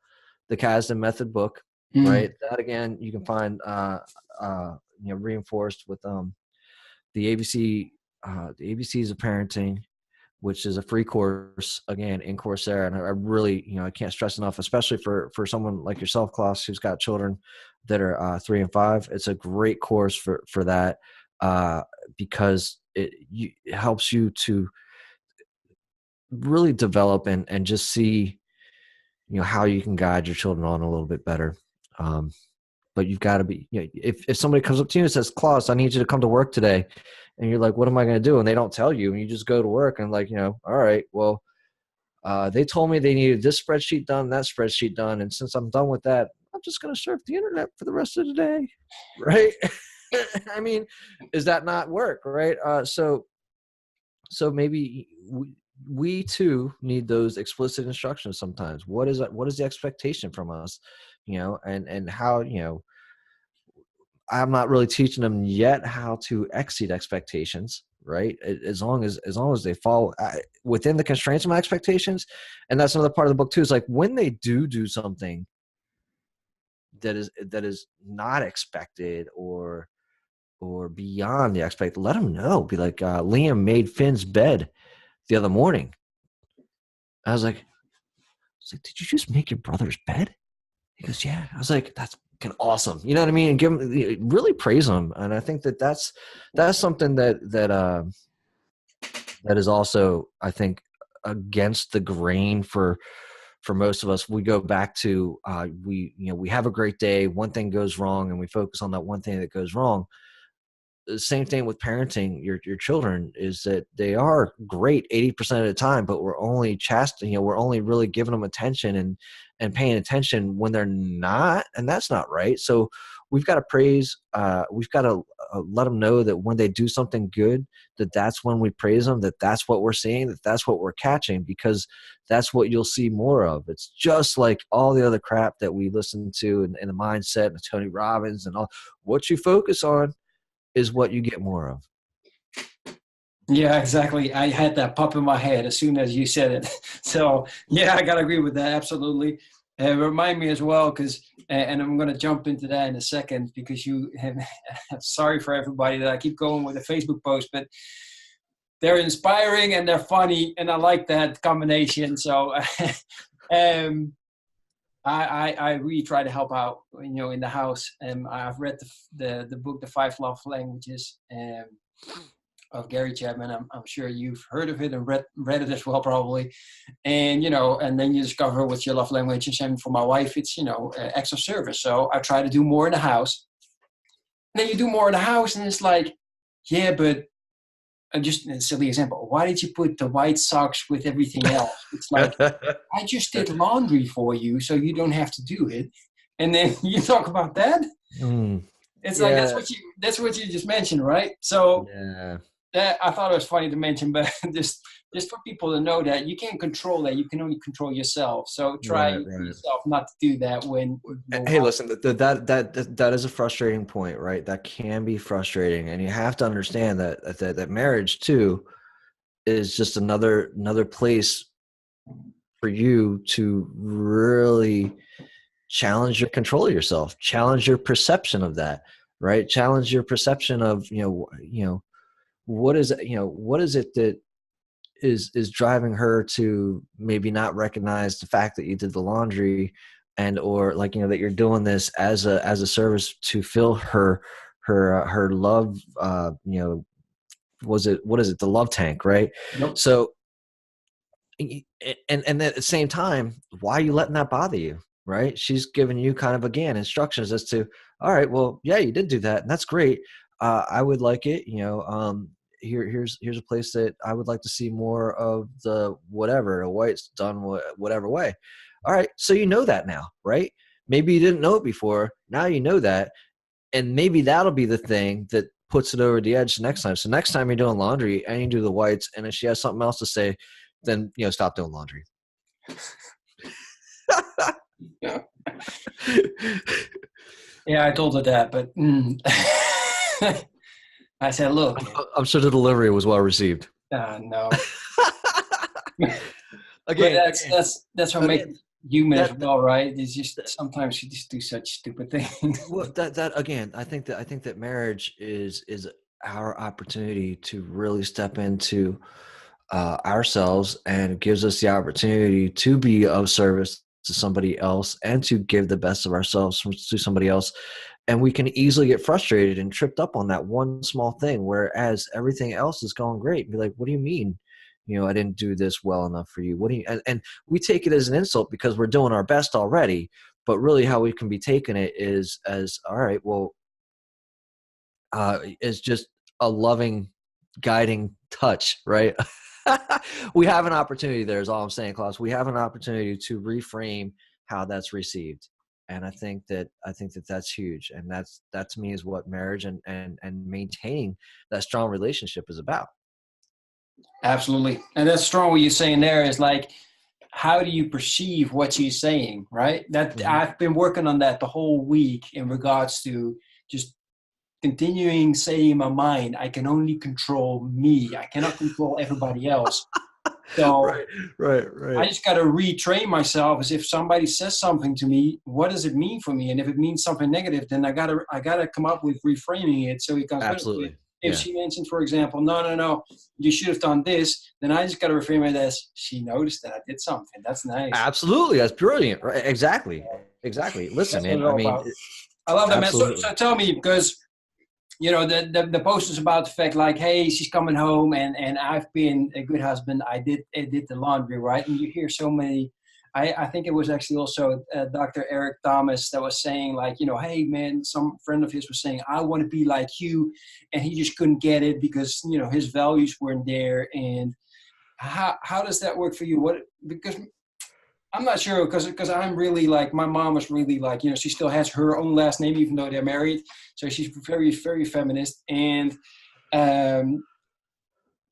the Kasdan Method book, right? That again you can find reinforced with the ABCs of Parenting, which is a free course again in Coursera. And I really, I can't stress enough, especially for someone like yourself, Klaas, who's got children that are 3 and 5. It's a great course for that because it helps you to really develop and just see, how you can guide your children on a little bit better. But you've got to be, if somebody comes up to you and says, Klaas, I need you to come to work today. And you're like, what am I going to do? And they don't tell you, and you just go to work and like, all right, well, they told me they needed this spreadsheet done, that spreadsheet done. And since I'm done with that, I'm just going to surf the internet for the rest of the day. Right. I mean, is that not work? Right. So maybe we too need those explicit instructions sometimes. What is the expectation from us, and how, I'm not really teaching them yet how to exceed expectations, right? As long as they fall within the constraints of my expectations. And that's another part of the book too, is like when they do something that is not expected or beyond the expected, let them know. Be like, Liam made Finn's bed the other morning. I was like, did you just make your brother's bed? He goes, yeah. I was like, that's awesome. You know what I mean? And give them, really praise them. And I think that's something that is also, I think, against the grain for most of us. We go back to, we have a great day. One thing goes wrong and we focus on that one thing that goes wrong. The same thing with parenting your children is that they are great 80% of the time, but we're only we're only really giving them attention and paying attention when they're not, and that's not right. So we've got to praise, we've got to let them know that when they do something good, that's when we praise them, that's what we're seeing, that's what we're catching, because that's what you'll see more of. It's just like all the other crap that we listen to in the mindset and Tony Robbins and all. What you focus on is what you get more of. Yeah, exactly. I had that pop in my head as soon as you said it. So yeah, I gotta agree with that. Absolutely. Remind me as well, because, and I'm going to jump into that in a second, because sorry for everybody that I keep going with the Facebook post, but they're inspiring and they're funny, and I like that combination. So I really try to help out, in the house. I've read the book, The 5 Love Languages, of Gary Chapman. I'm sure you've heard of it and read it as well, probably. And, and then you discover what's your love language. And for my wife, it's, acts of service. So I try to do more in the house. And then you do more in the house and it's like, yeah, but just a silly example. Why did you put the white socks with everything else? It's like, I just did laundry for you, so you don't have to do it. And then you talk about that. It's like, that's what you just mentioned, right? So that I thought it was funny to mention, but just for people to know that you can't control that. You can only control yourself. So try Right, right. yourself not to do that when you're Hey, listen, that is a frustrating point, right? That can be frustrating, and you have to understand that marriage too is just another place for you to really challenge your control of yourself, challenge your perception of that, right? Challenge your perception of what is what is it that is driving her to maybe not recognize the fact that you did the laundry, and or like that you're doing this as a service to fill her love, was it what is it, the love tank, right? Nope. So and at the same time, why are you letting that bother you, right? She's giving you kind of, again, instructions as to, all right, well, yeah, you did do that, and that's great. I would like it, here's a place that I would like to see more of the whatever, the whites done whatever way. All right, so you know that now, right? Maybe you didn't know it before. Now you know that, and maybe that'll be the thing that puts it over the edge the next time. So next time you're doing laundry and you do the whites, and if she has something else to say, then stop doing laundry. Yeah, I told her that, but I said, look, I'm sure the delivery was well received. no. Again, that's what makes human as well, right? It's just sometimes you just do such stupid things. Well, that again, I think that marriage is our opportunity to really step into ourselves, and it gives us the opportunity to be of service to somebody else and to give the best of ourselves to somebody else. And we can easily get frustrated and tripped up on that one small thing, whereas everything else is going great. Be like, what do you mean? I didn't do this well enough for you. What do you? And we take it as an insult because we're doing our best already. But really, how we can be taking it is as, all right, well, is just a loving, guiding touch, right? We have an opportunity there, is all I'm saying, Klaas. We have an opportunity to reframe how that's received. And I think that that's huge. And that to me is what marriage and maintaining that strong relationship is about. Absolutely. And that's strong what you're saying there is like, how do you perceive what she's saying, right? That I've been working on that the whole week in regards to just continuing saying in my mind, I can only control me. I cannot control everybody else. So right. I just got to retrain myself as if somebody says something to me, what does it mean for me? And if it means something negative, then I gotta come up with reframing it so it comes Absolutely. If she mentioned, for example, no, you should have done this, then I just got to reframe it as, she noticed that I did something. That's nice. Absolutely. That's brilliant. Right? Exactly. Listen, man, I mean, I love that, man. Absolutely. So tell me, because the post is about the fact like, hey, she's coming home and I've been a good husband. I did the laundry, right? And you hear so many. I think it was actually also Dr. Eric Thomas that was saying like, hey man, some friend of his was saying, I want to be like you, and he just couldn't get it because his values weren't there. And how does that work for you? Because I'm not sure, because I'm really like, my mom was really like, she still has her own last name even though they're married, so she's very, very feminist. And so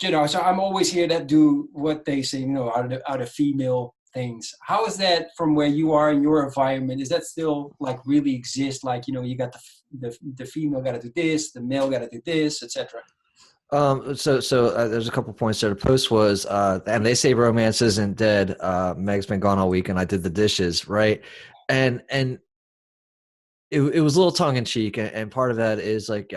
I'm always here that do what they say, out of female things. How is that from where you are in your environment? Is that still like really exist? Like, you got the female got to do this, the male got to do this, etc. So there's a couple points there. The post was, and they say romance isn't dead. Meg's been gone all week, and I did the dishes, right? And it was a little tongue in cheek, and part of that is like,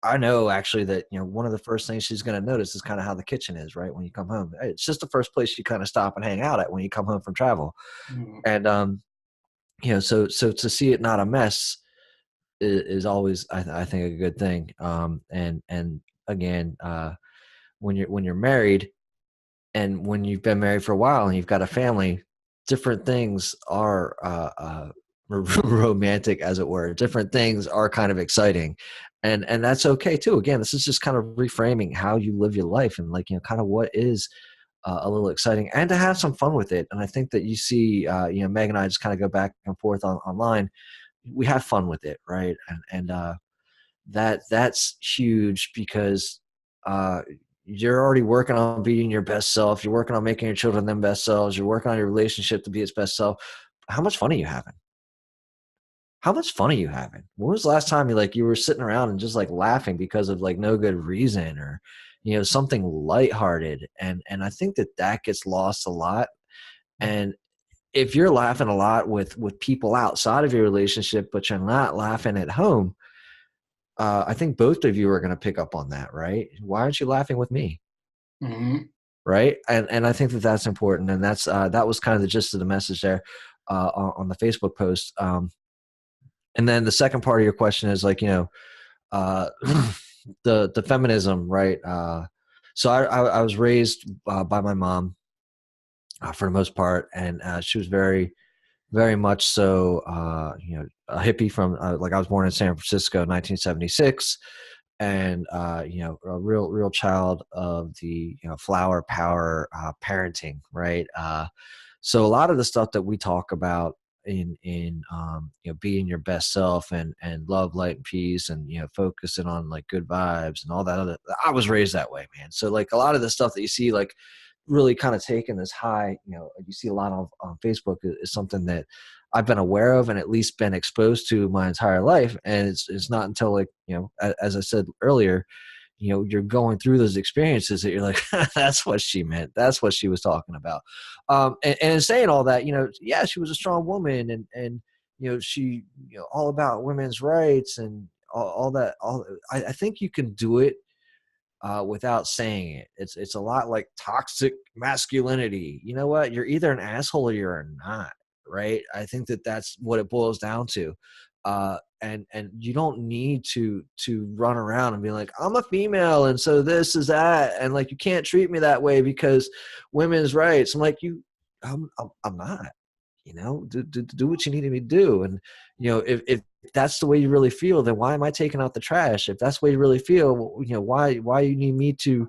I know actually that, one of the first things she's going to notice is kind of how the kitchen is, right? When you come home, it's just the first place you kind of stop and hang out at when you come home from travel. Mm-hmm. And, so to see it not a mess is always, I think, a good thing. And again, when you're married and when you've been married for a while and you've got a family, different things are, romantic, as it were. Different things are kind of exciting, and that's okay too. Again, this is just kind of reframing how you live your life, and like, kind of what is a little exciting, and to have some fun with it. And I think that you see, Meg and I just kind of go back and forth online. We have fun with it, right? And that's huge because you're already working on being your best self. You're working on making your children them best selves. You're working on your relationship to be its best self. How much fun are you having? How much fun are you having? When was the last time you were sitting around and just like laughing because of like no good reason, or something lighthearted? And I think that gets lost a lot. And if you're laughing a lot with people outside of your relationship, but you're not laughing at home, I think both of you are going to pick up on that, right? Why aren't you laughing with me? Mm-hmm. Right. And I think that's important. And that's that was kind of the gist of the message there on the Facebook post. And then the second part of your question is like, uh, the feminism, right? So I was raised by my mom for the most part, and she was very, very much so, a hippie from like I was born in San Francisco, 1976, and a real child of the flower power parenting, right? So a lot of the stuff that we talk about in being your best self and love, light, and peace, and focusing on like good vibes and all that other. I was raised that way, man. So like a lot of the stuff that you see like really kind of taking this high, you see a lot of on Facebook is something that I've been aware of and at least been exposed to my entire life. And it's not until like, as I said earlier, you're going through those experiences that you're like, that's what she meant. That's what she was talking about. And in saying all that, yeah, she was a strong woman and she, all about women's rights and all that. I think you can do it without saying it. It's a lot like toxic masculinity. You know what? You're either an asshole or you're not, right? I think that's what it boils down to. And you don't need to run around and be like, I'm a female and so this is that, and like you can't treat me that way because women's rights. I'm like, I'm not. Do what you need me to do. And if that's the way you really feel, then why am I taking out the trash? If that's the way you really feel, why you need me to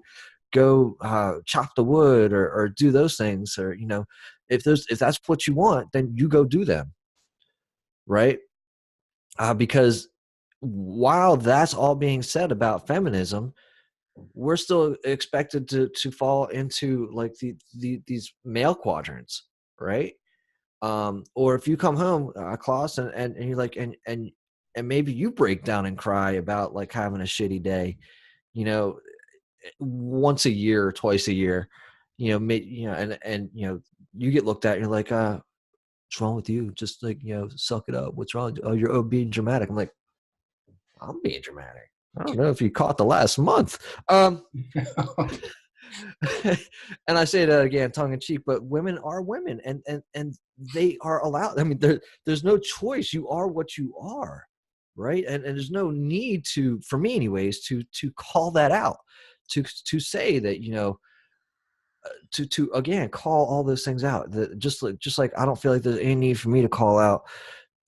go chop the wood or do those things, or if that's what you want, then you go do them, right? Because while that's all being said about feminism, we're still expected to fall into like these male quadrants, right? Or if you come home, Klaas, and you're like, and maybe you break down and cry about like having a shitty day, once a year or twice a year, and you get looked at, and you're like, what's wrong with you? Just like, suck it up. What's wrong? Oh, you're being dramatic. I'm like, I'm being dramatic. I don't know if you caught the last month. And I say that again, tongue in cheek, but women are women and they are allowed. I mean, there's no choice. You are what you are. Right. And there's no need to, for me anyways, to call that out, to say that, to again, call all those things out. That just like, I don't feel like there's any need for me to call out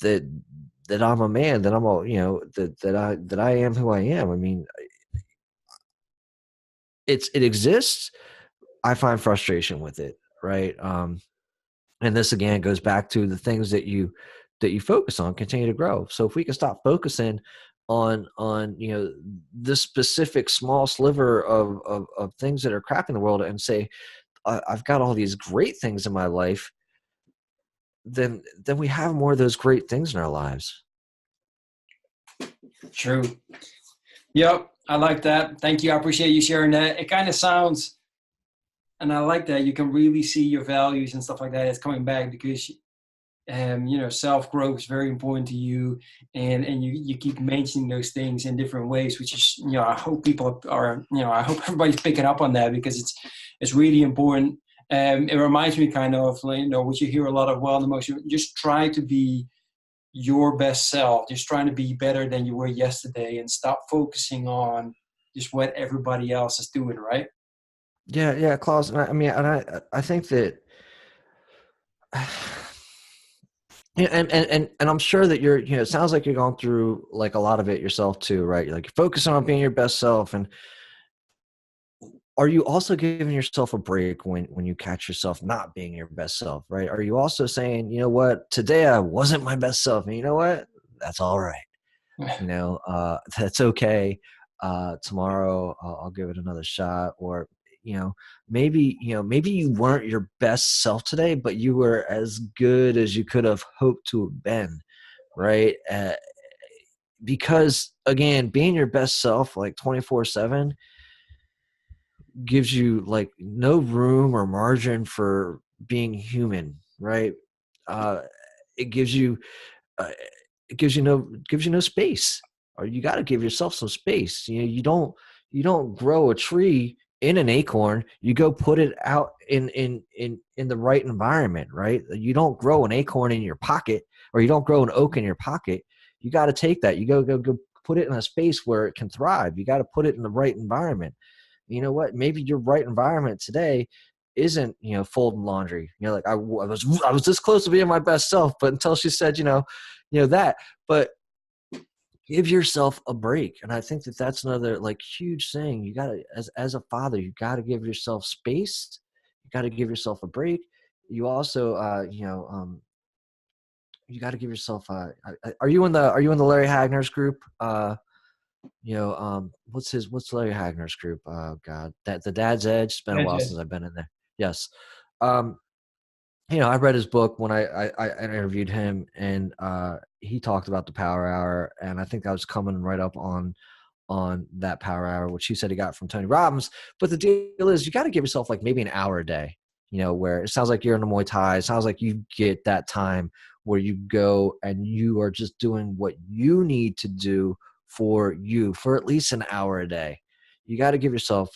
that I'm a man, that I'm a, that I am who I am. I mean, it exists. I find frustration with it, right? And this again goes back to the things that you focus on continue to grow. So if we can stop focusing on this specific small sliver of things that are crap in the world and say, I've got all these great things in my life, then we have more of those great things in our lives. True. Yep. I like that. Thank you. I appreciate you sharing that. It kind of sounds, and I like that you can really see your values and stuff like that. It's coming back because, self-growth is very important to you, and you keep mentioning those things in different ways, which is, I hope people are, I hope everybody's picking up on that because it's really important. It reminds me kind of, what you hear a lot of, well, the most, just try to be your best self, just trying to be better than you were yesterday and stop focusing on just what everybody else is doing, right? Yeah, Klaus. I mean, and I think that, and I'm sure that you're, it sounds like you're going through like a lot of it yourself too, right? Like you're focusing on being your best self, and are you also giving yourself a break when you catch yourself not being your best self, right? Are you also saying, you know what, today I wasn't my best self, and you know what, that's all right. That's okay. Tomorrow I'll give it another shot. Or, maybe you weren't your best self today, but you were as good as you could have hoped to have been. Right. Because again, being your best self, like 24/7, gives you like no room or margin for being human. Right. Uh, it gives you, uh, it gives you no space, or you got to give yourself some space. You don't grow a tree in an acorn. You go put it out in the right environment, right? You don't grow an acorn in your pocket, or you don't grow an oak in your pocket. You got to take that. You go put it in a space where it can thrive. You got to put it in the right environment. You know what? Maybe your right environment today isn't, folding laundry. Like I was this close to being my best self, but until she said, that. But give yourself a break. And I think that that's another like huge thing. You got to, as a father, you got to give yourself space. You got to give yourself a break. You also, you got to give yourself, are you in the Larry Hagner's group? What's Larry Hagner's group? Oh God, that the Dad's Edge. It's been a while since I've been in there. Yes. Um, I read his book when I interviewed him, and he talked about the Power Hour, and I think I was coming right up on that Power Hour, which he said he got from Tony Robbins. But the deal is, you got to give yourself like maybe an hour a day. Where it sounds like you're in the Muay Thai. It sounds like you get that time where you go and you are just doing what you need to do for you for at least an hour a day. You got to give yourself.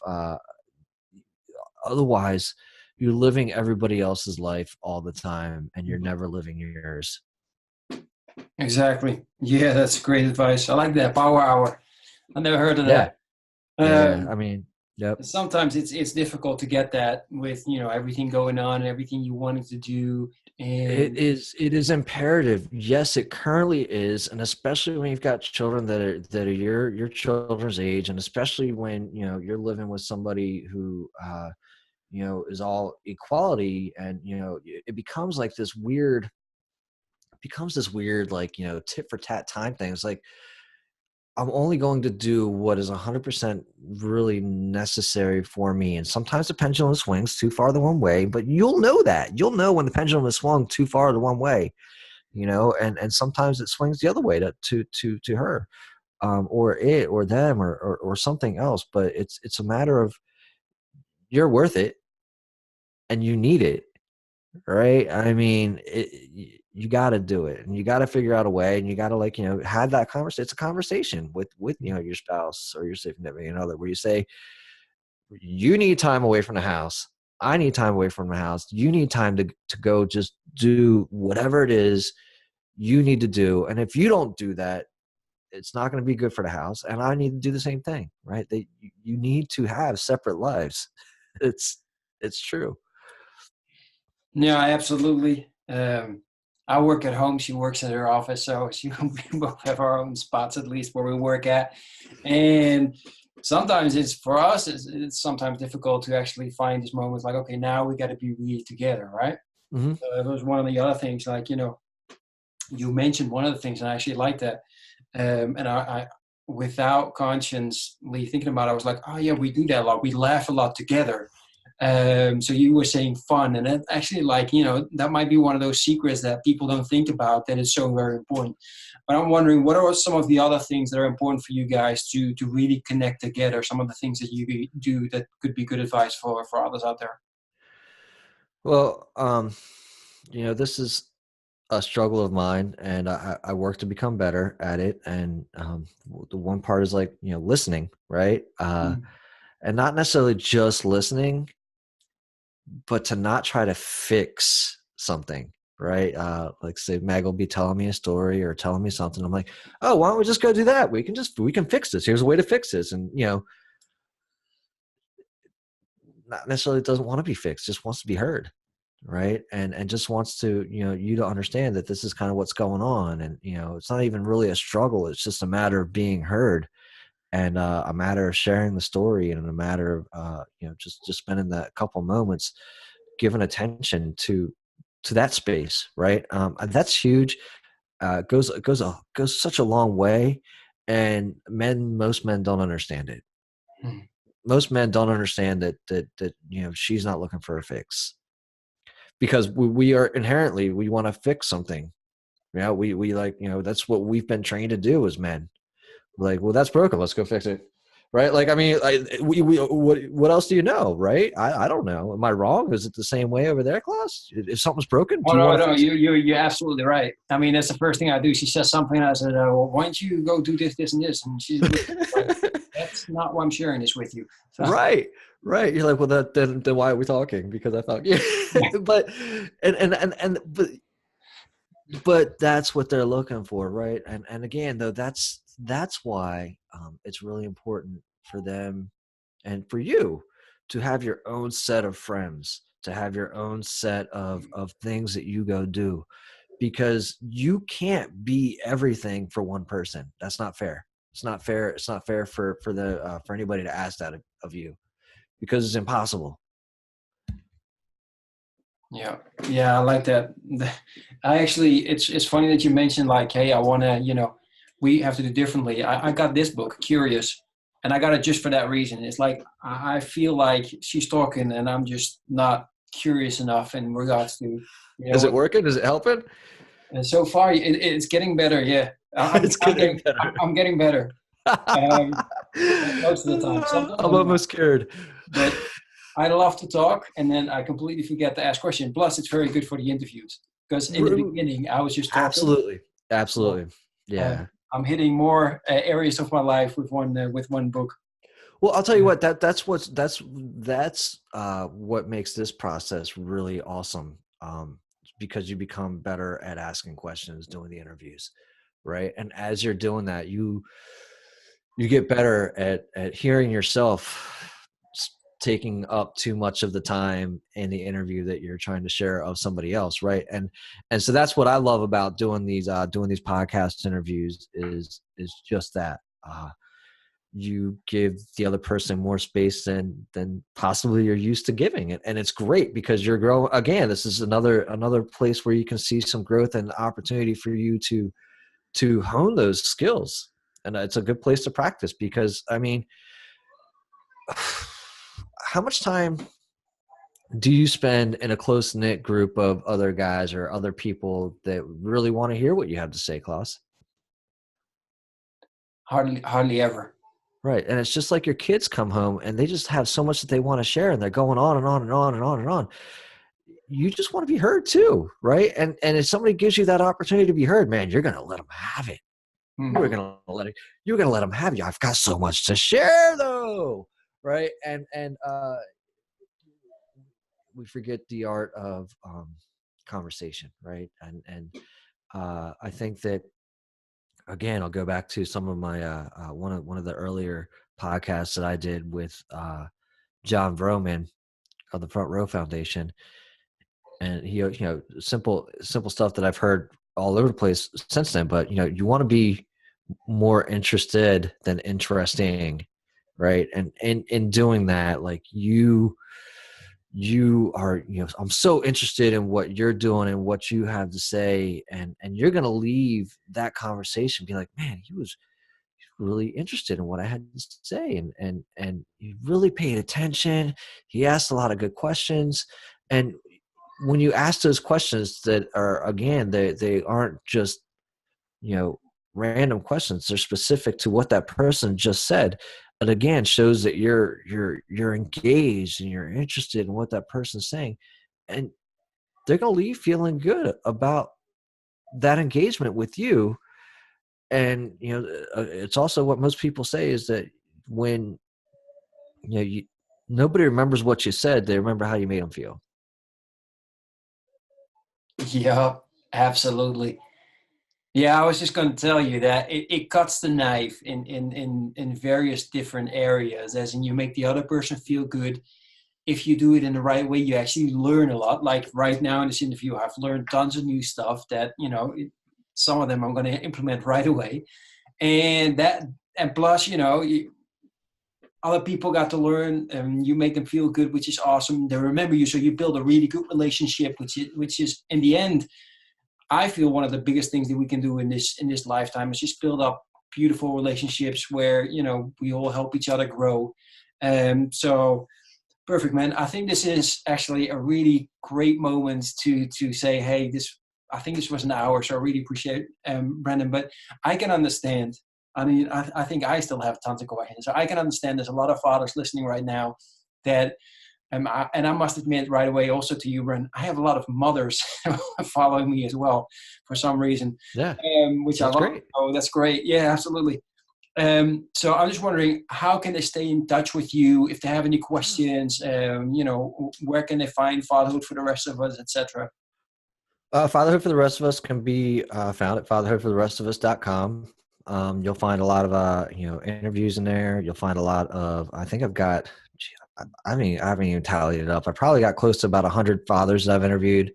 Otherwise, you're living everybody else's life all the time, and you're never living yours. Exactly. Yeah, that's great advice. I like that power hour. I never heard of Yeah. that. Yeah. I mean, yep. Sometimes it's difficult to get that with everything going on and everything you wanted to do. It And is imperative. Yes, it currently is, and especially when you've got children that are your children's age, and especially when you're living with somebody who is all equality, and it becomes this weird like tit for tat time thing. It's like, I'm only going to do what is 100% really necessary for me. And sometimes the pendulum swings too far the one way, but you'll know that. You'll know when the pendulum is swung too far the one way, and sometimes it swings the other way to her, or it, or them, or something else. But it's a matter of, you're worth it and you need it. Right. I mean, you got to do it, and you got to figure out a way, and you got to have that conversation. It's a conversation with your spouse or your significant other, where you say, you need time away from the house. I need time away from the house. You need time to go just do whatever it is you need to do. And if you don't do that, it's not going to be good for the house. And I need to do the same thing. Right. You need to have separate lives. It's true. yeah, absolutely. I work at home. She works at her office, so we both have our own spots, at least, where we work at. And sometimes for us, it's sometimes difficult to actually find these moments like, okay, now we got to be really together, right? Mm-hmm. So that was one of the other things, like, you mentioned one of the things, and I actually like that. And I, without consciously thinking about it, I was like, oh yeah, we do that a lot. We laugh a lot together. So you were saying fun, and that actually, like, that might be one of those secrets that people don't think about, that is so very important. But I'm wondering, what are some of the other things that are important for you guys to really connect together? Some of the things that you do that could be good advice for others out there. Well, this is a struggle of mine, and I work to become better at it. And the one part is like, listening, right? And not necessarily just listening, but to not try to fix something, right? Like say Meg will be telling me a story or telling me something. I'm like, oh, why don't we just go do that? We can fix this. Here's a way to fix this. And, not necessarily doesn't want to be fixed, just wants to be heard. Right. And just wants to, you to understand that this is kind of what's going on. And, it's not even really a struggle. It's just a matter of being heard, and a matter of sharing the story, and a matter of, just spending that couple moments giving attention to that space. Right. And that's huge. goes such a long way, and most men don't understand it. Hmm. Most men don't understand that she's not looking for a fix, because we are inherently, we want to fix something. We like, that's what we've been trained to do as men. Like, well, that's broken, let's go fix it, right? Like, I mean, what else do you know, right? I don't know. Am I wrong? Is it the same way over there, Klaas? If something's broken, Oh, do you want to no, fix it? you're absolutely right. I mean, that's the first thing I do. She says something, and I said, well, why don't you go do this, this, and this? And she's like, that's not why I'm sharing this with you. So, Right, right. You're like, well, then why are we talking? Because I thought, yeah, but but that's what they're looking for, right? And again, though, that's why it's really important for them and for you to have your own set of friends, to have your own set of things that you go do, because you can't be everything for one person. That's not fair. It's not fair. It's not fair for anybody to ask that of you, because it's impossible. yeah, yeah, I like that. I actually, it's funny that you mentioned like, hey, I want to, we have to do differently. I got this book, Curious, and I got it just for that reason. It's like I feel like she's talking, and I'm just not curious enough in regards to, Is it what. working? Is it helping? And so far, it's getting better. Yeah, It's getting better. I'm getting better. Um, most of the time. Sometimes I'm I'm not. almost scared. But I love to talk, and then I completely forget to ask questions. Plus, it's very good for the interviews, because in the beginning I was just talking. Absolutely, So, absolutely, yeah. I'm hitting more areas of my life with one book. Well, I'll tell you what, that's what makes this process really awesome. Because you become better at asking questions, doing the interviews, right? And as you're doing that, you get better at hearing yourself taking up too much of the time in the interview that you're trying to share of somebody else, right? And so that's what I love about doing these podcast interviews is just that. You give the other person more space than possibly you're used to giving it, and it's great because you're growing. Again, this is another place where you can see some growth and opportunity for you to hone those skills, and it's a good place to practice. Because I mean, how much time do you spend in a close-knit group of other guys or other people that really want to hear what you have to say, Klaas? Hardly ever. Right. And it's just like your kids come home and they just have so much that they want to share, and they're going on and on and on and on and on. You just want to be heard too, right? And if somebody gives you that opportunity to be heard, man, you're going to let them have it. Mm-hmm. You're going to let them have you. I've got so much to share though. Right. And we forget the art of conversation. Right. And I think that, again, I'll go back to some of my one of the earlier podcasts that I did with John Vroman of the Front Row Foundation, and he, simple stuff that I've heard all over the place since then. But you want to be more interested than interesting, right? And in doing that, like you are, I'm so interested in what you're doing and what you have to say, and you're going to leave that conversation be like, man, he was really interested in what I had to say, and he really paid attention. He asked a lot of good questions, and when you ask those questions that are, again, they aren't just random questions, they're specific to what that person just said. It again shows that you're engaged and you're interested in what that person's saying, and they're going to leave feeling good about that engagement with you. And it's also what most people say is that when nobody remembers what you said, they remember how you made them feel. Yeah, absolutely. Yeah, I was just going to tell you that it cuts the knife in various different areas, as in you make the other person feel good. If you do it in the right way, you actually learn a lot. Like right now in this interview, I've learned tons of new stuff that, some of them I'm going to implement right away. And plus, other people got to learn, and you make them feel good, which is awesome. They remember you, so you build a really good relationship, which is in the end, I feel one of the biggest things that we can do in this lifetime is just build up beautiful relationships where, you know, we all help each other grow. So perfect, man. I think this is actually a really great moment to say, hey, I think this was an hour, so I really appreciate Brandon. But I can understand. I mean, I think I still have tons of questions. So I can understand there's a lot of fathers listening right now that, and I must admit right away also to you, Brandon, I have a lot of mothers following me as well for some reason, Yeah, which I that's love. great. Oh, that's great. Yeah, absolutely. So I'm just wondering, how can they stay in touch with you if they have any questions? You know, where can they find Fatherhood for the Rest of Us, etc.? Fatherhood for the Rest of Us can be found at fatherhoodfortherestofus.com. You'll find a lot of interviews in there. You'll find a lot of, I think I've got, I mean, I haven't even tallied it up. I probably got close to about 100 fathers that I've interviewed.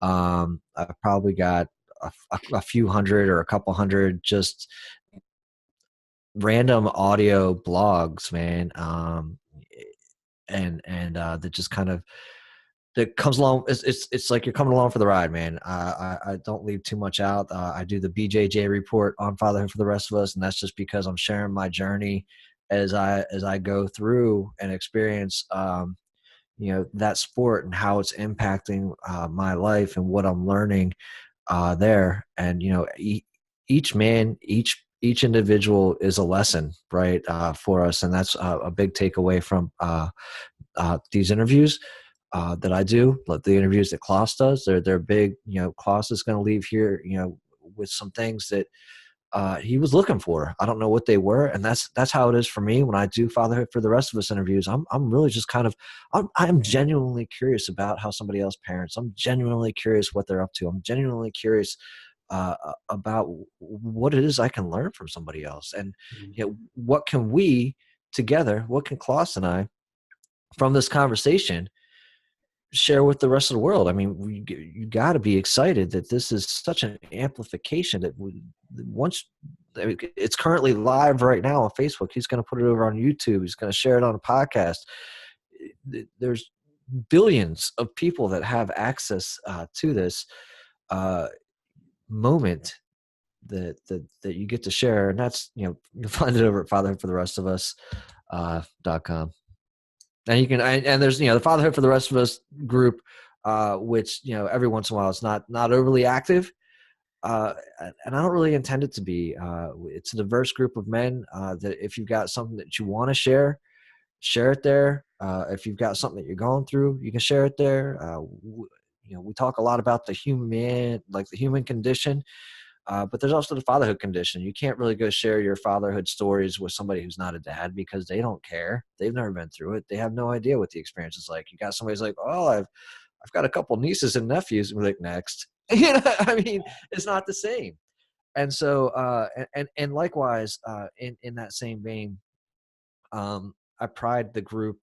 I've probably got a few hundred or a couple hundred just random audio blogs, man. That just kind of, that comes along. It's like you're coming along for the ride, man. I don't leave too much out. I do the BJJ report on Fatherhood for the Rest of Us, and that's just because I'm sharing my journey as I go through and experience that sport and how it's impacting my life and what I'm learning there. And each man, each individual is a lesson, right, for us, and that's a big takeaway from these interviews that I do. Like the interviews that Klaas does, they're big. Klaas is going to leave here, with some things that he was looking for. I don't know what they were, and that's how it is for me when I do Fatherhood for the Rest of Us interviews. I'm really just kind of I'm genuinely curious about how somebody else parents. I'm genuinely curious what they're up to. I'm genuinely curious about what it is I can learn from somebody else, and what can we together, what can Klaas and I from this conversation share with the rest of the world. I mean, you got to be excited that this is such an amplification that it's currently live right now on Facebook. He's going to put it over on YouTube. He's going to share it on a podcast. There's billions of people that have access to this moment that you get to share. And that's, you'll find it over at fatherhoodfortherestofus.com. And you can, and there's, the Fatherhood for the Rest of Us group, which, every once in a while it's not overly active. And I don't really intend it to be. It's a diverse group of men that if you've got something that you want to share it there. If you've got something that you're going through, you can share it there. We talk a lot about the human condition. But there's also the fatherhood condition. You can't really go share your fatherhood stories with somebody who's not a dad because they don't care. They've never been through it. They have no idea what the experience is like. You got somebody's like, oh, I've got a couple nieces and nephews. And we're like, next. I mean, it's not the same. And so, and likewise, in that same vein, I pride the group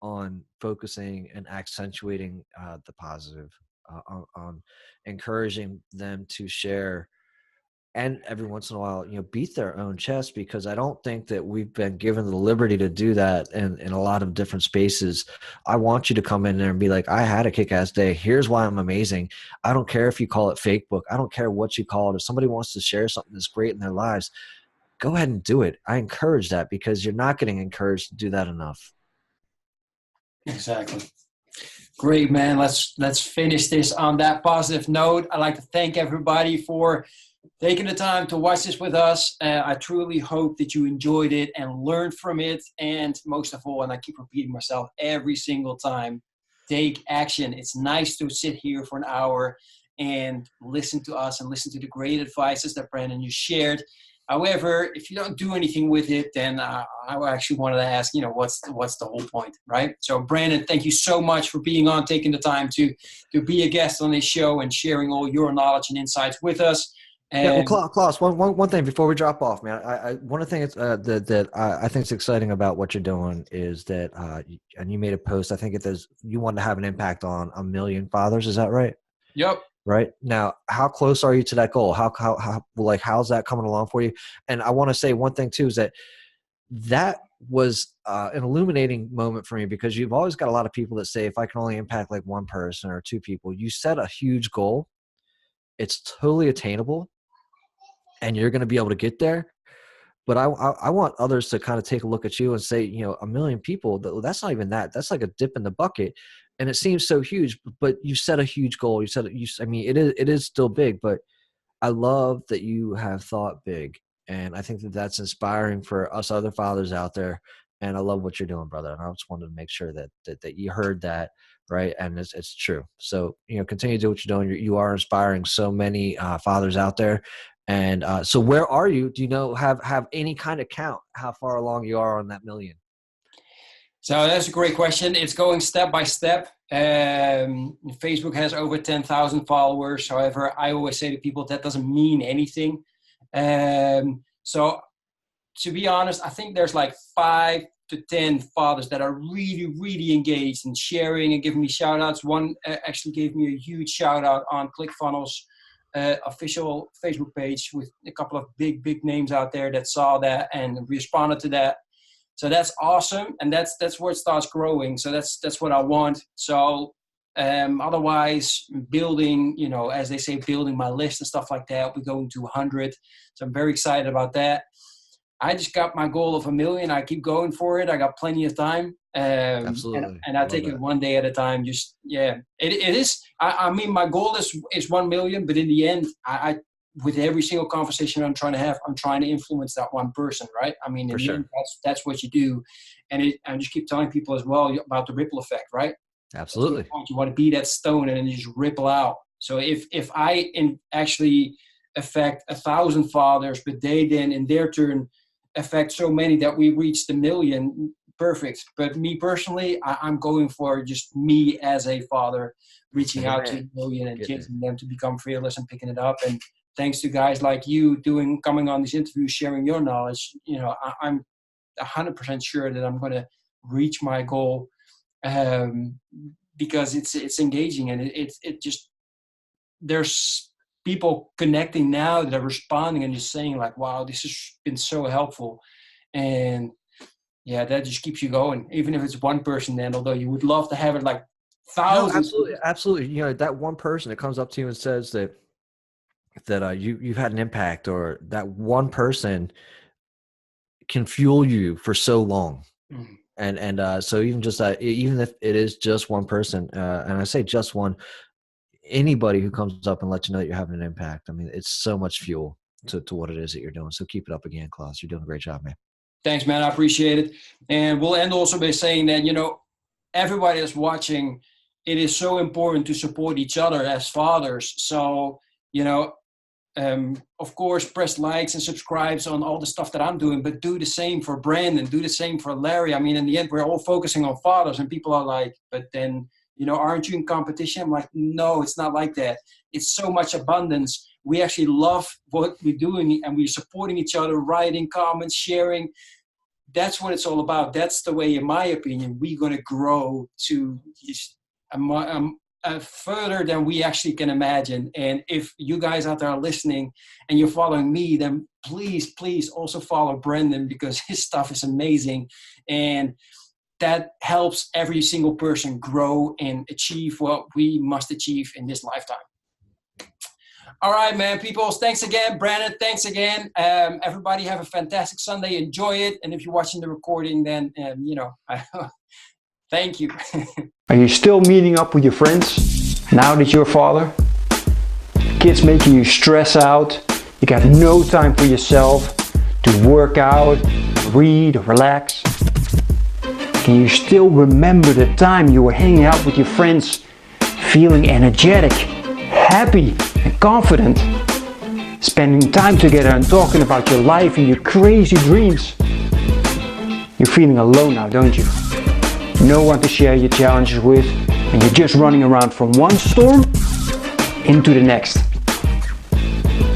on focusing and accentuating the positive, on encouraging them to share. And every once in a while, beat their own chest, because I don't think that we've been given the liberty to do that in a lot of different spaces. I want you to come in there and be like, I had a kick-ass day. Here's why I'm amazing. I don't care if you call it fake book. I don't care what you call it. If somebody wants to share something that's great in their lives, go ahead and do it. I encourage that, because you're not getting encouraged to do that enough. Exactly. Great, man. Let's finish this on that positive note. I'd like to thank everybody for taking the time to watch this with us. I truly hope that you enjoyed it and learned from it. And most of all, and I keep repeating myself every single time, take action. It's nice to sit here for an hour and listen to us and listen to the great advices that Brandon you shared. However, if you don't do anything with it, then I actually wanted to ask, what's the whole point, right? So, Brandon, thank you so much for being on, taking the time to be a guest on this show and sharing all your knowledge and insights with us. Yeah, well, Klaas, one thing before we drop off, man. One of the things that I think is exciting about what you're doing is that, and you made a post. I think you wanted to have an impact on 1 million fathers. Is that right? Yep. Right now, how close are you to that goal? How's that coming along for you? And I want to say one thing too, is that was an illuminating moment for me, because you've always got a lot of people that say, if I can only impact like one person or two people. You set a huge goal, It's totally attainable, and you're going to be able to get there. But I want others to kind of take a look at you and say, 1 million people, that's not even that. That's like a dip in the bucket. And it seems so huge, but you set a huge goal. It is still big, but I love that you have thought big. And I think that that's inspiring for us other fathers out there. And I love what you're doing, brother. And I just wanted to make sure that you heard that, right? And it's true. So, continue to do what you're doing. You are inspiring so many fathers out there. And so where are you? Do you have any kind of count how far along you are on that million? So that's a great question. It's going step by step. Facebook has over 10,000 followers. However, I always say to people that doesn't mean anything. So to be honest, I think there's like 5 to 10 fathers that are really, really engaged in sharing and giving me shout outs. One actually gave me a huge shout out on ClickFunnels official Facebook page with a couple of big names out there that saw that and responded to that. So that's awesome, and that's where it starts growing. So that's what I want. So otherwise, building, as they say, building my list and stuff like that. We're going to 100. So I'm very excited about that. I just got my goal of 1 million. I keep going for it. I got plenty of time. Absolutely. And I take it one day at a time. Just, it is. I mean, my goal is 1 million, but in the end, I with every single conversation I'm trying to have, I'm trying to influence that one person, right? I mean, in the end, that's what you do. And I just keep telling people as well about the ripple effect, right? Absolutely. You want to be that stone and then you just ripple out. So if I actually affect 1,000 fathers, but they then in their turn affect so many that we reach the million, perfect. But me personally, I'm going for just me as a father, reaching out to 1 million and changing them to become fearless and picking it up. And thanks to guys like you coming on these interviews, sharing your knowledge, I'm 100% sure that I'm going to reach my goal because it's engaging and it just, there's people connecting now that are responding and just saying like, wow, this has been so helpful. And yeah, that just keeps you going, even if it's one person then, although you would love to have it like thousands. No, absolutely. That one person that comes up to you and says that you've had an impact, or that one person can fuel you for so long. Mm-hmm. And so even just that, even if it is just one person, and I say just one, anybody who comes up and lets you know that you're having an impact, I mean, it's so much fuel to what it is that you're doing. So keep it up again, Klaas. You're doing a great job, man. Thanks, man. I appreciate it. And we'll end also by saying that, everybody that's watching, it is so important to support each other as fathers. So, of course, press likes and subscribes on all the stuff that I'm doing, but do the same for Brandon, do the same for Larry. I mean, in the end, we're all focusing on fathers and people are like, but then, aren't you in competition? I'm like, no, it's not like that. It's so much abundance. We actually love what we're doing and we're supporting each other, writing comments, sharing. That's what it's all about. That's the way, in my opinion, we're going to grow to further than we actually can imagine. And if you guys out there are listening and you're following me, then please also follow Brandon, because his stuff is amazing. And that helps every single person grow and achieve what we must achieve in this lifetime. All right, man, people. Thanks again, Brandon. Thanks again. Everybody have a fantastic Sunday. Enjoy it. And if you're watching the recording, then, thank you. Are you still meeting up with your friends now that you're a father? Kids making you stress out. You got no time for yourself to work out, read, or relax. Can you still remember the time you were hanging out with your friends, feeling energetic, happy, and confident? Spending time together and talking about your life and your crazy dreams. You're feeling alone now, don't you? No one to share your challenges with, and you're just running around from one storm into the next.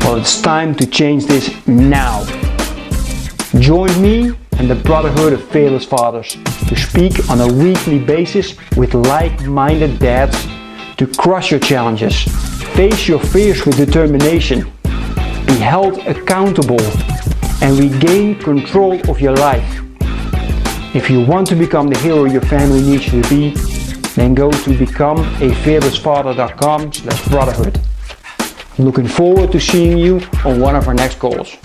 Well, it's time to change this now. Join me and the Brotherhood of Fearless Fathers to speak on a weekly basis with like-minded dads to crush your challenges, face your fears with determination, be held accountable, and regain control of your life. If you want to become the hero your family needs you to be, then go to becomeafearlessfather.com/brotherhood. I'm looking forward to seeing you on one of our next calls.